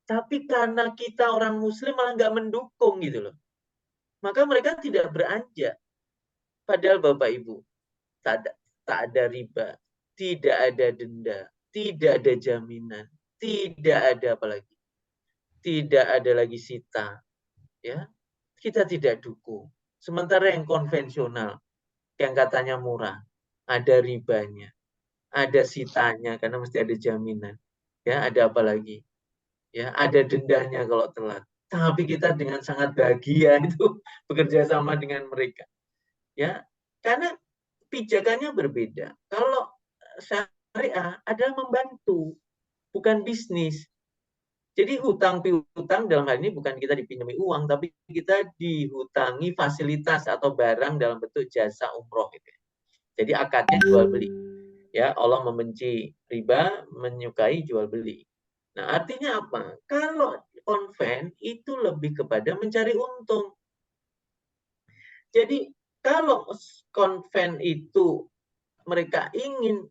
Tapi karena kita orang Muslim malah nggak mendukung gitu loh. Maka mereka tidak beranjak. Padahal Bapak Ibu, tak ada riba, tidak ada denda, tidak ada jaminan, tidak ada apa lagi, tidak ada lagi sita, ya kita tidak dukung. Sementara yang konvensional, yang katanya murah, ada ribanya, ada sitanya karena mesti ada jaminan, ya ada apa lagi, ya ada dendanya kalau telat. Tapi kita dengan sangat bahagia itu bekerja sama dengan mereka, ya karena pijakannya berbeda. Kalau syariah adalah membantu, bukan bisnis. Jadi hutang piutang dalam hal ini bukan kita dipinjami uang, tapi kita dihutangi fasilitas atau barang dalam bentuk jasa umroh. Gitu. Jadi akadnya jual beli. Ya, Allah membenci riba, menyukai jual beli. Nah, artinya apa? Kalau konven itu lebih kepada mencari untung. Jadi kalau konven itu mereka ingin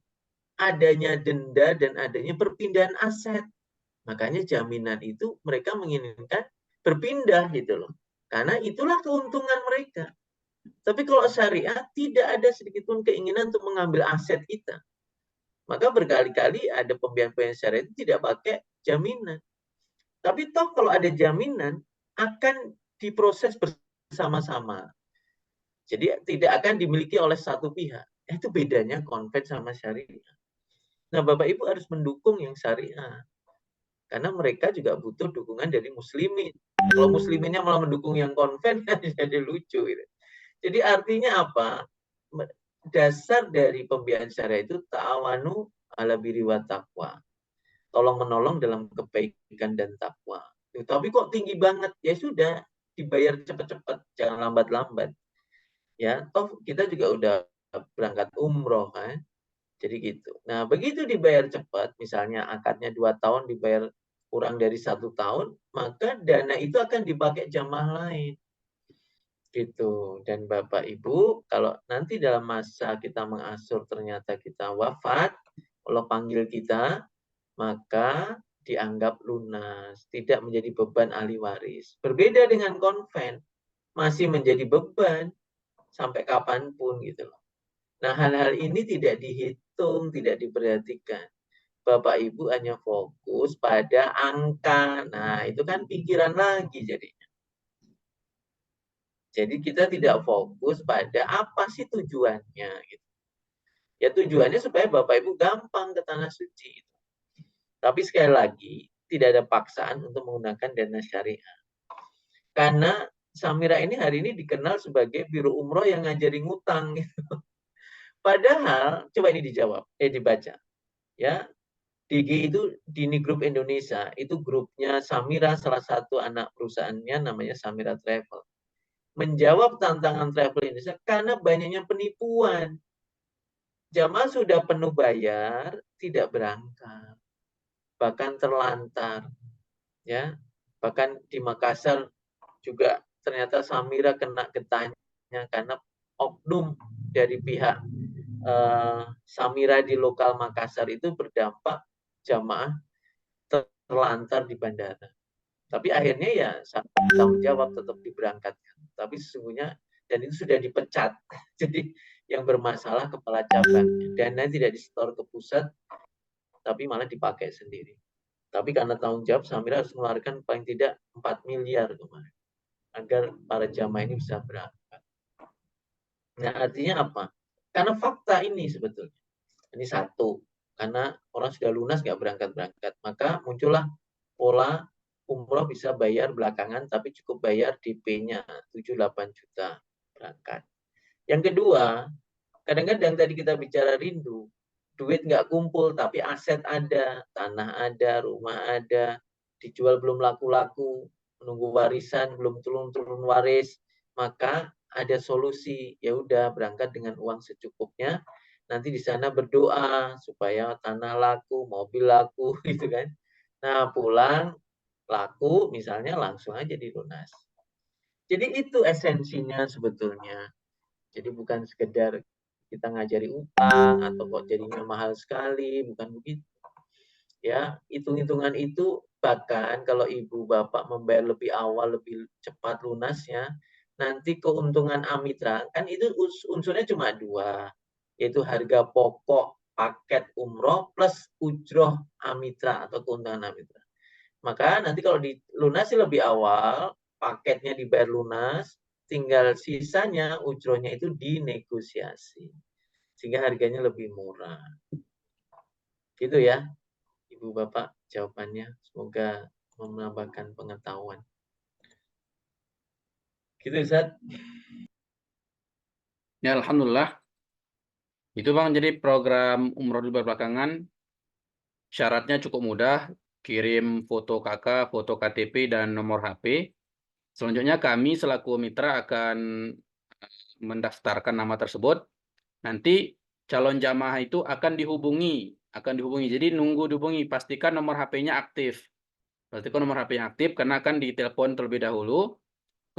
adanya denda dan adanya perpindahan aset. Makanya jaminan itu mereka menginginkan berpindah gitu loh. Karena itulah keuntungan mereka. Tapi kalau syariah tidak ada sedikit pun keinginan untuk mengambil aset kita. Maka berkali-kali ada pembiayaan syariah itu tidak pakai jaminan. Tapi toh kalau ada jaminan akan diproses bersama-sama. Jadi tidak akan dimiliki oleh satu pihak. Itu bedanya konven sama syariah. Nah, Bapak Ibu harus mendukung yang syariah. Karena mereka juga butuh dukungan dari muslimin. Kalau musliminnya malah mendukung yang konven, jadi lucu. Gitu. Jadi artinya apa? Dasar dari pembiayaan syariah itu ta'awanu ala birri wa taqwa. Tolong menolong dalam kebaikan dan takwa. Tapi kok tinggi banget? Ya sudah, dibayar cepat-cepat, jangan lambat-lambat. Ya, toh kita juga udah berangkat umroh kan. Jadi gitu. Nah, begitu dibayar cepat, misalnya akadnya 2 tahun dibayar kurang dari 1 tahun, maka dana itu akan dipakai jamaah lain. Gitu. Dan Bapak Ibu, kalau nanti dalam masa kita mengasur ternyata kita wafat, Allah panggil kita, maka dianggap lunas, tidak menjadi beban ahli waris. Berbeda dengan konven, masih menjadi beban sampai kapanpun gitu loh. Nah, hal-hal ini tidak dihitung, tidak diperhatikan. Bapak Ibu hanya fokus pada angka. Nah, itu kan pikiran lagi jadinya. Jadi kita tidak fokus pada apa sih tujuannya gitu. Ya tujuannya supaya Bapak Ibu gampang ke tanah suci. Tapi sekali lagi, tidak ada paksaan untuk menggunakan dana syariah. Karena Samira ini hari ini dikenal sebagai biro umroh yang ngajari ngutang gitu. Padahal, coba ini dijawab, dibaca. Ya, DG itu Dini Group Indonesia, itu grupnya Samira, salah satu anak perusahaannya namanya Samira Travel. Menjawab tantangan travel Indonesia karena banyaknya penipuan. Jamaah sudah penuh bayar, tidak berangkat. Bahkan terlantar. Ya, bahkan di Makassar juga ternyata Samira kena getahnya karena oknum dari pihak Samira di lokal Makassar itu berdampak jamaah terlantar di bandara. Tapi akhirnya ya tanggung jawab tetap diberangkatkan. Tapi sesungguhnya dan itu sudah dipecat. Jadi yang bermasalah kepala cabangnya. Dana tidak disetor ke pusat, tapi malah dipakai sendiri. Tapi karena tanggung jawab, Samira harus mengeluarkan paling tidak 4 miliar kemarin. Agar para jamaah ini bisa berangkat. Nah, artinya apa? Karena fakta ini sebetulnya. Ini satu. Karena orang sudah lunas nggak berangkat-berangkat. Maka muncullah pola umroh bisa bayar belakangan, tapi cukup bayar DP-nya 7-8 juta berangkat. Yang kedua, kadang-kadang tadi kita bicara rindu, duit nggak kumpul, tapi aset ada, tanah ada, rumah ada, dijual belum laku-laku, menunggu warisan, belum turun-turun waris, maka ada solusi. Ya udah berangkat dengan uang secukupnya, nanti di sana berdoa supaya tanah laku, mobil laku, gitu kan. Nah, pulang laku, misalnya langsung aja dilunas. Jadi itu esensinya sebetulnya. Jadi bukan sekedar kita ngajari utang atau kok jadinya mahal sekali, bukan begitu. Ya, hitung-hitungan itu bahkan kalau ibu bapak membayar lebih awal, lebih cepat lunasnya, nanti keuntungan Amitra kan itu unsurnya cuma 2, yaitu harga pokok paket umroh plus ujroh Amitra atau keuntungan Amitra. Maka nanti kalau dilunasi lebih awal, paketnya dibayar lunas, tinggal sisanya ujrohnya itu dinegosiasi. Sehingga harganya lebih murah. Gitu ya, Ibu Bapak jawabannya. Semoga menambahkan pengetahuan. Gitu Ustaz. Ya, Alhamdulillah. Itu Bang, jadi program umroh di belakangan syaratnya cukup mudah. Kirim foto KK, foto KTP, dan nomor HP. Selanjutnya kami selaku mitra akan mendaftarkan nama tersebut. Nanti calon jamaah itu akan dihubungi. Jadi nunggu dihubungi, pastikan nomor HP-nya aktif. Pastikan nomor HP-nya aktif karena akan ditelepon terlebih dahulu.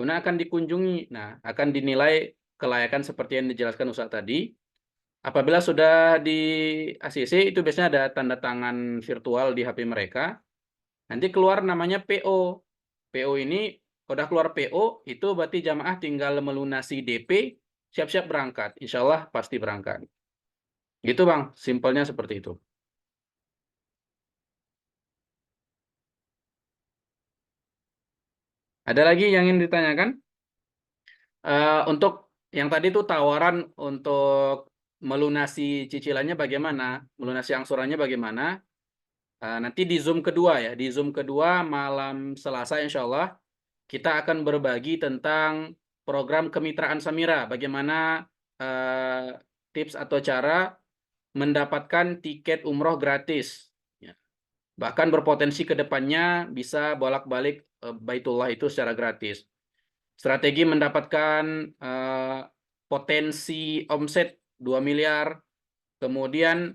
Kemudian akan dikunjungi. Nah, akan dinilai kelayakan seperti yang dijelaskan Ustaz tadi. Apabila sudah di ACC, itu biasanya ada tanda tangan virtual di HP mereka. Nanti keluar namanya PO. PO ini, kalau udah keluar PO, itu berarti jamaah tinggal melunasi DP, siap-siap berangkat. Insya Allah pasti berangkat. Gitu Bang, simpelnya seperti itu. Ada lagi yang ingin ditanyakan? Untuk yang tadi itu tawaran untuk melunasi cicilannya bagaimana, melunasi angsurannya bagaimana. Nanti di Zoom kedua ya, di Zoom kedua malam Selasa insya Allah kita akan berbagi tentang program kemitraan Samira, bagaimana tips atau cara mendapatkan tiket umroh gratis. Ya. Bahkan berpotensi ke depannya bisa bolak-balik Baitullah itu secara gratis. Strategi mendapatkan potensi omset 2 miliar, kemudian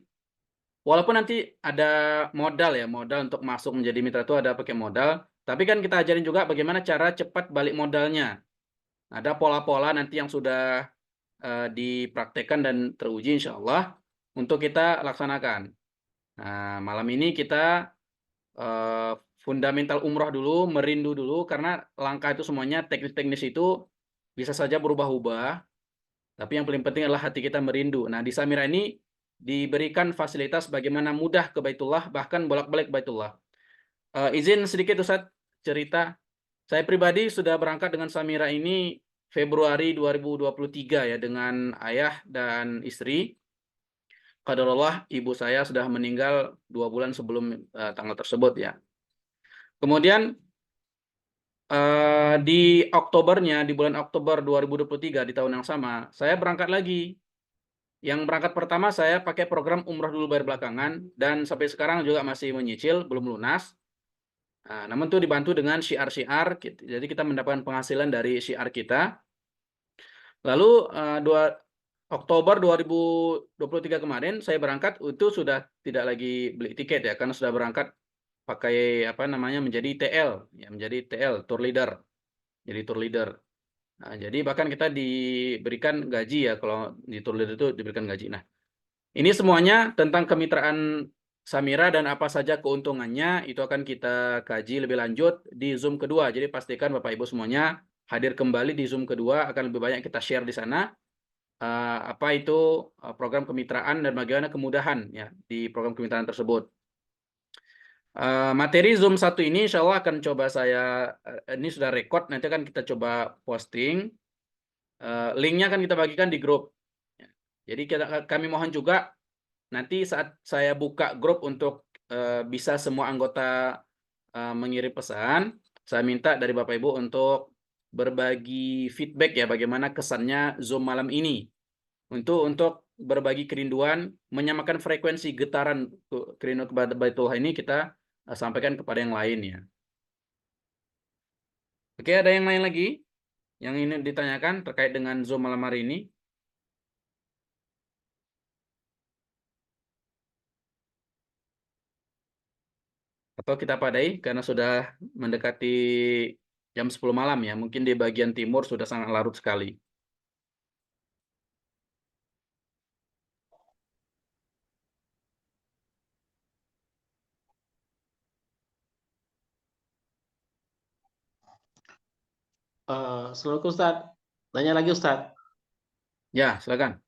walaupun nanti ada modal ya, modal untuk masuk menjadi mitra itu ada pakai modal, tapi kan kita ajarin juga bagaimana cara cepat balik modalnya. Ada pola-pola nanti yang sudah dipraktekkan dan teruji insya Allah untuk kita laksanakan. Nah, malam ini kita fundamental umroh dulu, merindu dulu, karena langkah itu semuanya teknis-teknis itu bisa saja berubah-ubah, tapi yang paling penting adalah hati kita merindu. Nah, di Samira ini diberikan fasilitas bagaimana mudah ke Baitullah, bahkan bolak-balik Baitullah. Izin sedikit Ustadz cerita, saya pribadi sudah berangkat dengan Samira ini Februari 2023 ya, dengan ayah dan istri. Qadarullah ibu saya sudah meninggal 2 bulan sebelum tanggal tersebut ya. Kemudian di Oktobernya, di bulan Oktober 2023 di tahun yang sama, saya berangkat lagi. Yang berangkat pertama saya pakai program umroh dulu bayar belakangan, dan sampai sekarang juga masih menyicil, belum lunas. Namun itu dibantu dengan syiar-syiar, jadi kita mendapatkan penghasilan dari syiar kita. Lalu 2 Oktober 2023 kemarin saya berangkat, itu sudah tidak lagi beli tiket ya, karena sudah berangkat pakai apa namanya menjadi TL ya, menjadi TL tour leader. Jadi tour leader. Nah, jadi bahkan kita diberikan gaji ya, kalau di tour leader itu diberikan gaji. Nah, ini semuanya tentang kemitraan Samira dan apa saja keuntungannya itu akan kita kaji lebih lanjut di Zoom kedua. Jadi pastikan Bapak Ibu semuanya hadir kembali di Zoom kedua, akan lebih banyak kita share di sana apa itu program kemitraan dan bagaimana kemudahan ya di program kemitraan tersebut. Materi Zoom 1 ini insya Allah akan coba saya, ini sudah record, nanti akan kita coba posting. Linknya akan kita bagikan di grup. Jadi kami mohon juga nanti saat saya buka grup untuk bisa semua anggota mengirim pesan, saya minta dari Bapak Ibu untuk berbagi feedback ya, bagaimana kesannya Zoom malam ini. Untuk berbagi kerinduan, menyamakan frekuensi getaran kerinduan kepada Baitullah ini kita sampaikan kepada yang lain ya. Oke, ada yang lain lagi yang ini ditanyakan terkait dengan Zoom malam hari ini? Atau kita padai karena sudah mendekati jam 10 malam ya, mungkin di bagian timur sudah sangat larut sekali. Assalamualaikum Ustaz. Tanya lagi Ustaz. Ya, silakan.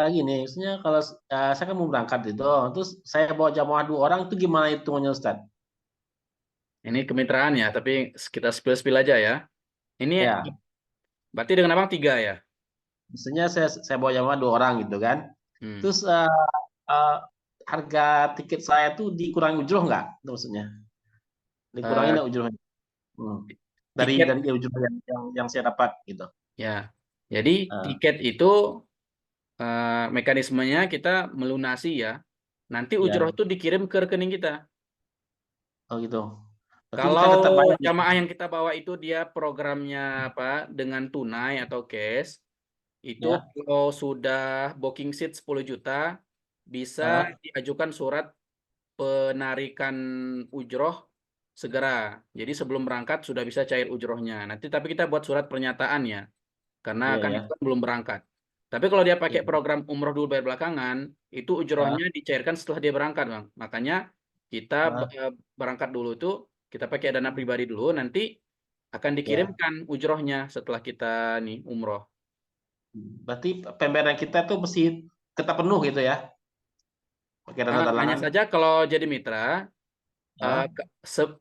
Gini, maksudnya kalau saya kan mau berangkat itu, terus saya bawa jamaah 2 orang itu gimana hitungannya Ustaz? Ini kemitraan ya, tapi kita spill-spill aja ya. Ini Ya, berarti dengan abang 3 ya? maksudnya saya bawa jamaah 2 orang gitu kan. Terus harga tiket saya tuh dikurangi ujroh nggak? Itu maksudnya. Dikurangi nggak ujrohnya? Dari Tiket ujroh yang saya dapat gitu. ya. Jadi tiket itu mekanismenya kita melunasi ya. Nanti ujroh itu dikirim ke rekening kita. Oh gitu. Berarti kita Kalau tetap bayar. jamaah yang kita bawa itu dia programnya apa dengan tunai atau cash, itu kalau sudah booking seat 10 juta bisa diajukan surat penarikan ujroh segera. Jadi sebelum berangkat sudah bisa cair ujrohnya. Nanti tapi kita buat surat pernyataan ya, karena kan itu kan belum berangkat. Tapi kalau dia pakai program umroh dulu bayar belakangan, itu ujrohnya dicairkan setelah dia berangkat, Bang. Makanya kita berangkat dulu tuh kita pakai dana pribadi dulu, nanti akan dikirimkan ujrohnya setelah kita nih umroh. Berarti pembayaran kita tuh mesti tetap penuh gitu ya? Pakai dana Hanya talangan. saja kalau jadi mitra,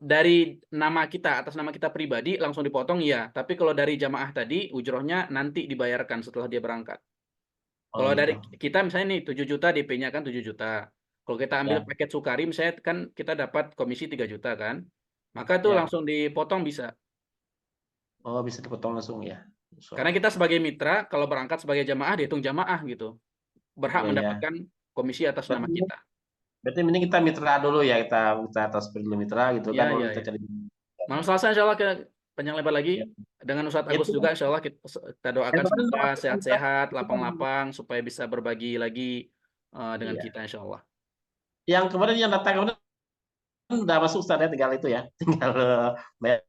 dari nama kita, atas nama kita pribadi langsung dipotong ya. Tapi kalau dari jamaah tadi, ujrohnya nanti dibayarkan setelah dia berangkat. Oh, Kalau dari gitu. kita misalnya nih 7 juta DP-nya kan 7 juta. Kalau kita ambil Ya, paket Sukari misalnya kan kita dapat komisi 3 juta kan. Maka itu ya. langsung dipotong bisa. Oh, bisa dipotong langsung ya. Karena Insyaallah. kita sebagai mitra kalau berangkat sebagai jamaah dihitung jamaah gitu. Berhak Iya, ya. mendapatkan komisi atas nama Berarti kita. berarti mending kita mitra dulu ya, kita atas dulu mitra gitu kan, Iya, baru iya, kita iya. cari. Malam Selasa insya Allah kita panjang lebar lagi Ya. dengan Ustadz Agus Itu juga insya Allah kita yang doakan kemarin semoga termasuk sehat-sehat, lapang-lapang supaya bisa berbagi lagi dengan iya. kita insya Allah. Yang kemarin yang datang kemarin udah masuk Ustaz ya, tinggal itu ya. Tinggal bayar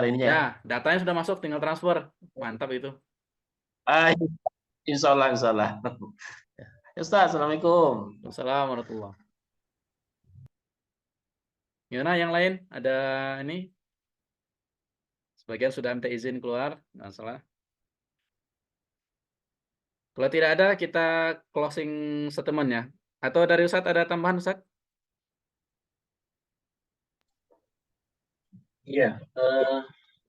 ininya ya. Ya, datanya sudah masuk, tinggal transfer. Mantap itu. Ah, insyaallah, insyaallah. Ya, Ustaz, Assalamualaikum. Wassalamualaikum warahmatullahi. Gimana yang lain? Ada ini? Sebagian sudah minta izin keluar, nggak salah. Kalau tidak ada, kita closing statement ya. Atau dari Ustadz ada tambahan Ustadz? Iya,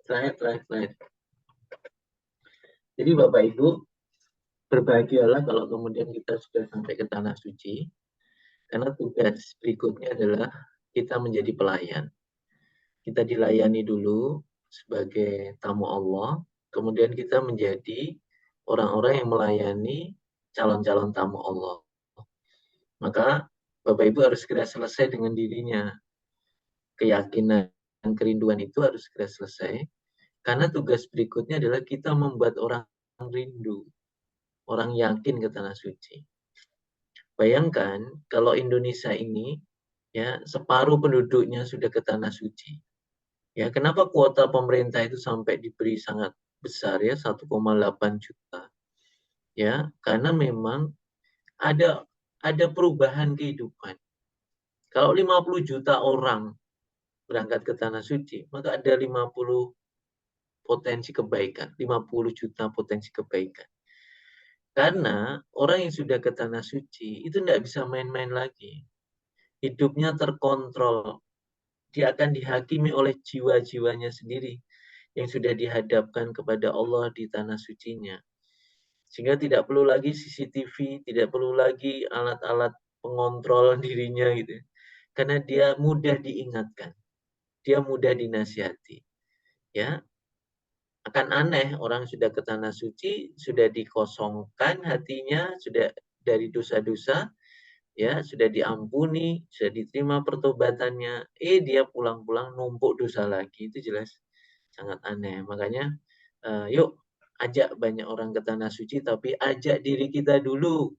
terakhir. Jadi Bapak Ibu, berbahagialah kalau kemudian kita sudah sampai ke tanah suci, karena tugas berikutnya adalah kita menjadi pelayan. Kita dilayani dulu sebagai tamu Allah, kemudian kita menjadi orang-orang yang melayani calon-calon tamu Allah. Maka Bapak Ibu harus segera selesai dengan dirinya. Keyakinan dan kerinduan itu harus segera selesai, karena tugas berikutnya adalah kita membuat orang rindu, orang yakin ke tanah suci. Bayangkan kalau Indonesia ini ya separuh penduduknya sudah ke tanah suci. Ya, kenapa kuota pemerintah itu sampai diberi sangat besar ya 1,8 juta. Ya, karena memang ada perubahan kehidupan. Kalau 50 juta orang berangkat ke tanah suci, maka ada 50 potensi kebaikan, 50 juta potensi kebaikan. Karena orang yang sudah ke tanah suci itu tidak bisa main-main lagi. Hidupnya terkontrol. Dia akan dihakimi oleh jiwa-jiwanya sendiri yang sudah dihadapkan kepada Allah di tanah sucinya. Sehingga tidak perlu lagi CCTV, tidak perlu lagi alat-alat pengontrol dirinya gitu. Karena dia mudah diingatkan. Dia mudah dinasihati. Ya, akan aneh orang sudah ke tanah suci, sudah dikosongkan hatinya, sudah dari dosa-dosa, ya sudah diampuni, sudah diterima pertobatannya, dia pulang-pulang numpuk dosa lagi, itu jelas sangat aneh. Makanya yuk ajak banyak orang ke tanah suci, tapi ajak diri kita dulu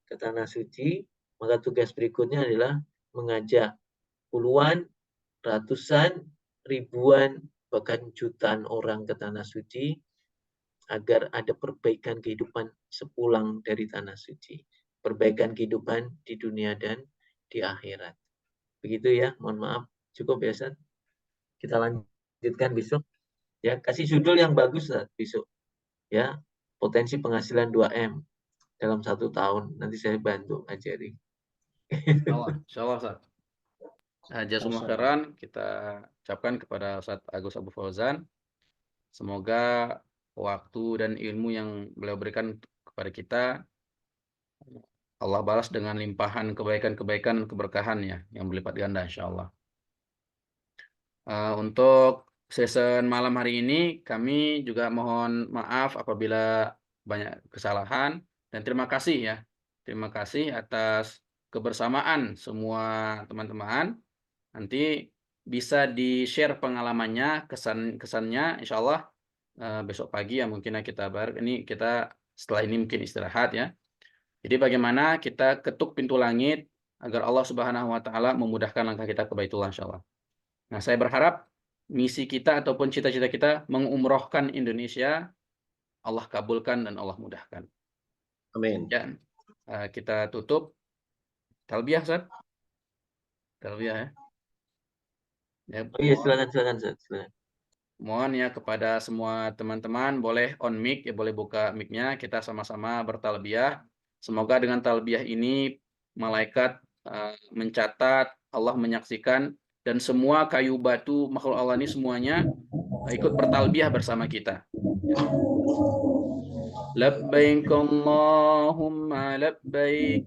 ke tanah suci. Maka tugas berikutnya adalah mengajak puluhan, ratusan, ribuan, bahkan jutaan orang ke tanah suci agar ada perbaikan kehidupan sepulang dari tanah suci. Perbaikan kehidupan di dunia dan di akhirat. Begitu ya, mohon maaf. Cukup ya, Ustaz. Kita lanjutkan besok. Ya, kasih judul yang bagus, Ustaz, besok. Ya, potensi penghasilan 2M dalam 1 tahun. Nanti saya bantu ajari. Insya Allah Ustadz. Jazakumullah khairan kita ucapkan kepada Ustadz Agus Abu Fauzan. Semoga waktu dan ilmu yang beliau berikan kepada kita Allah balas dengan limpahan kebaikan-kebaikan dan keberkahan ya yang berlipat ganda insya Allah. Untuk season malam hari ini kami juga mohon maaf apabila banyak kesalahan dan terima kasih ya. Terima kasih atas kebersamaan semua teman-teman. Nanti bisa di-share pengalamannya, kesannya insya Allah besok pagi ya mungkin kita ini kita setelah ini mungkin istirahat ya. Jadi bagaimana kita ketuk pintu langit agar Allah Subhanahu wa taala memudahkan langkah kita ke Baitullah insyaallah. Nah, saya berharap misi kita ataupun cita-cita kita mengumrohkan Indonesia Allah kabulkan dan Allah mudahkan. Amin. Ya, kita tutup talbiyah Ustaz. Talbiyah ya. Ya, Oh iya, silakan. mohon ya kepada semua teman-teman boleh on mic ya, boleh buka mic-nya, kita sama-sama bertalbiyah. Semoga dengan talbiyah ini malaikat mencatat, Allah menyaksikan dan semua kayu batu makhluk Allah ini semuanya ikut bertalbiyah bersama kita. لبيك اللهم لبيك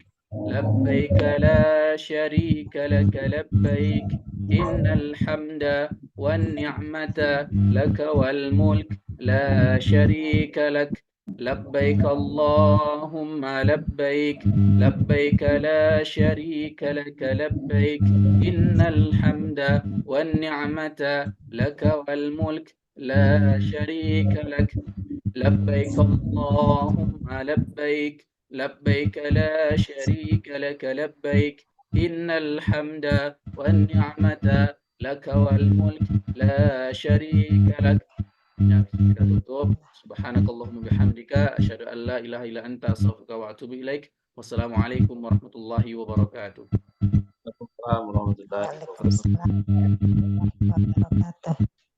لبيك لا شريك لك لبيك إن الحمد والنعمة لك والملك لا شريك لك لبيك اللهم لبيك لبيك لا شريك لك لبيك إن الحمد والنعمة لك والملك لا شريك لك لبيك اللهم لبيك لبيك لا شريك لك لبيك إن الحمد والنعمة لك والملك لا شريك لك. Ya, kita tutup. Subhanakallahumma bihamdika asyhadu an la ilaha illa anta astaghfiruka wa atubu ilaik. Wassalamualaikum warahmatullahi wabarakatuh. Waalaikumsalam warahmatullahi wabarakatuh. Waalaikumsalam warahmatullahi wabarakatuh.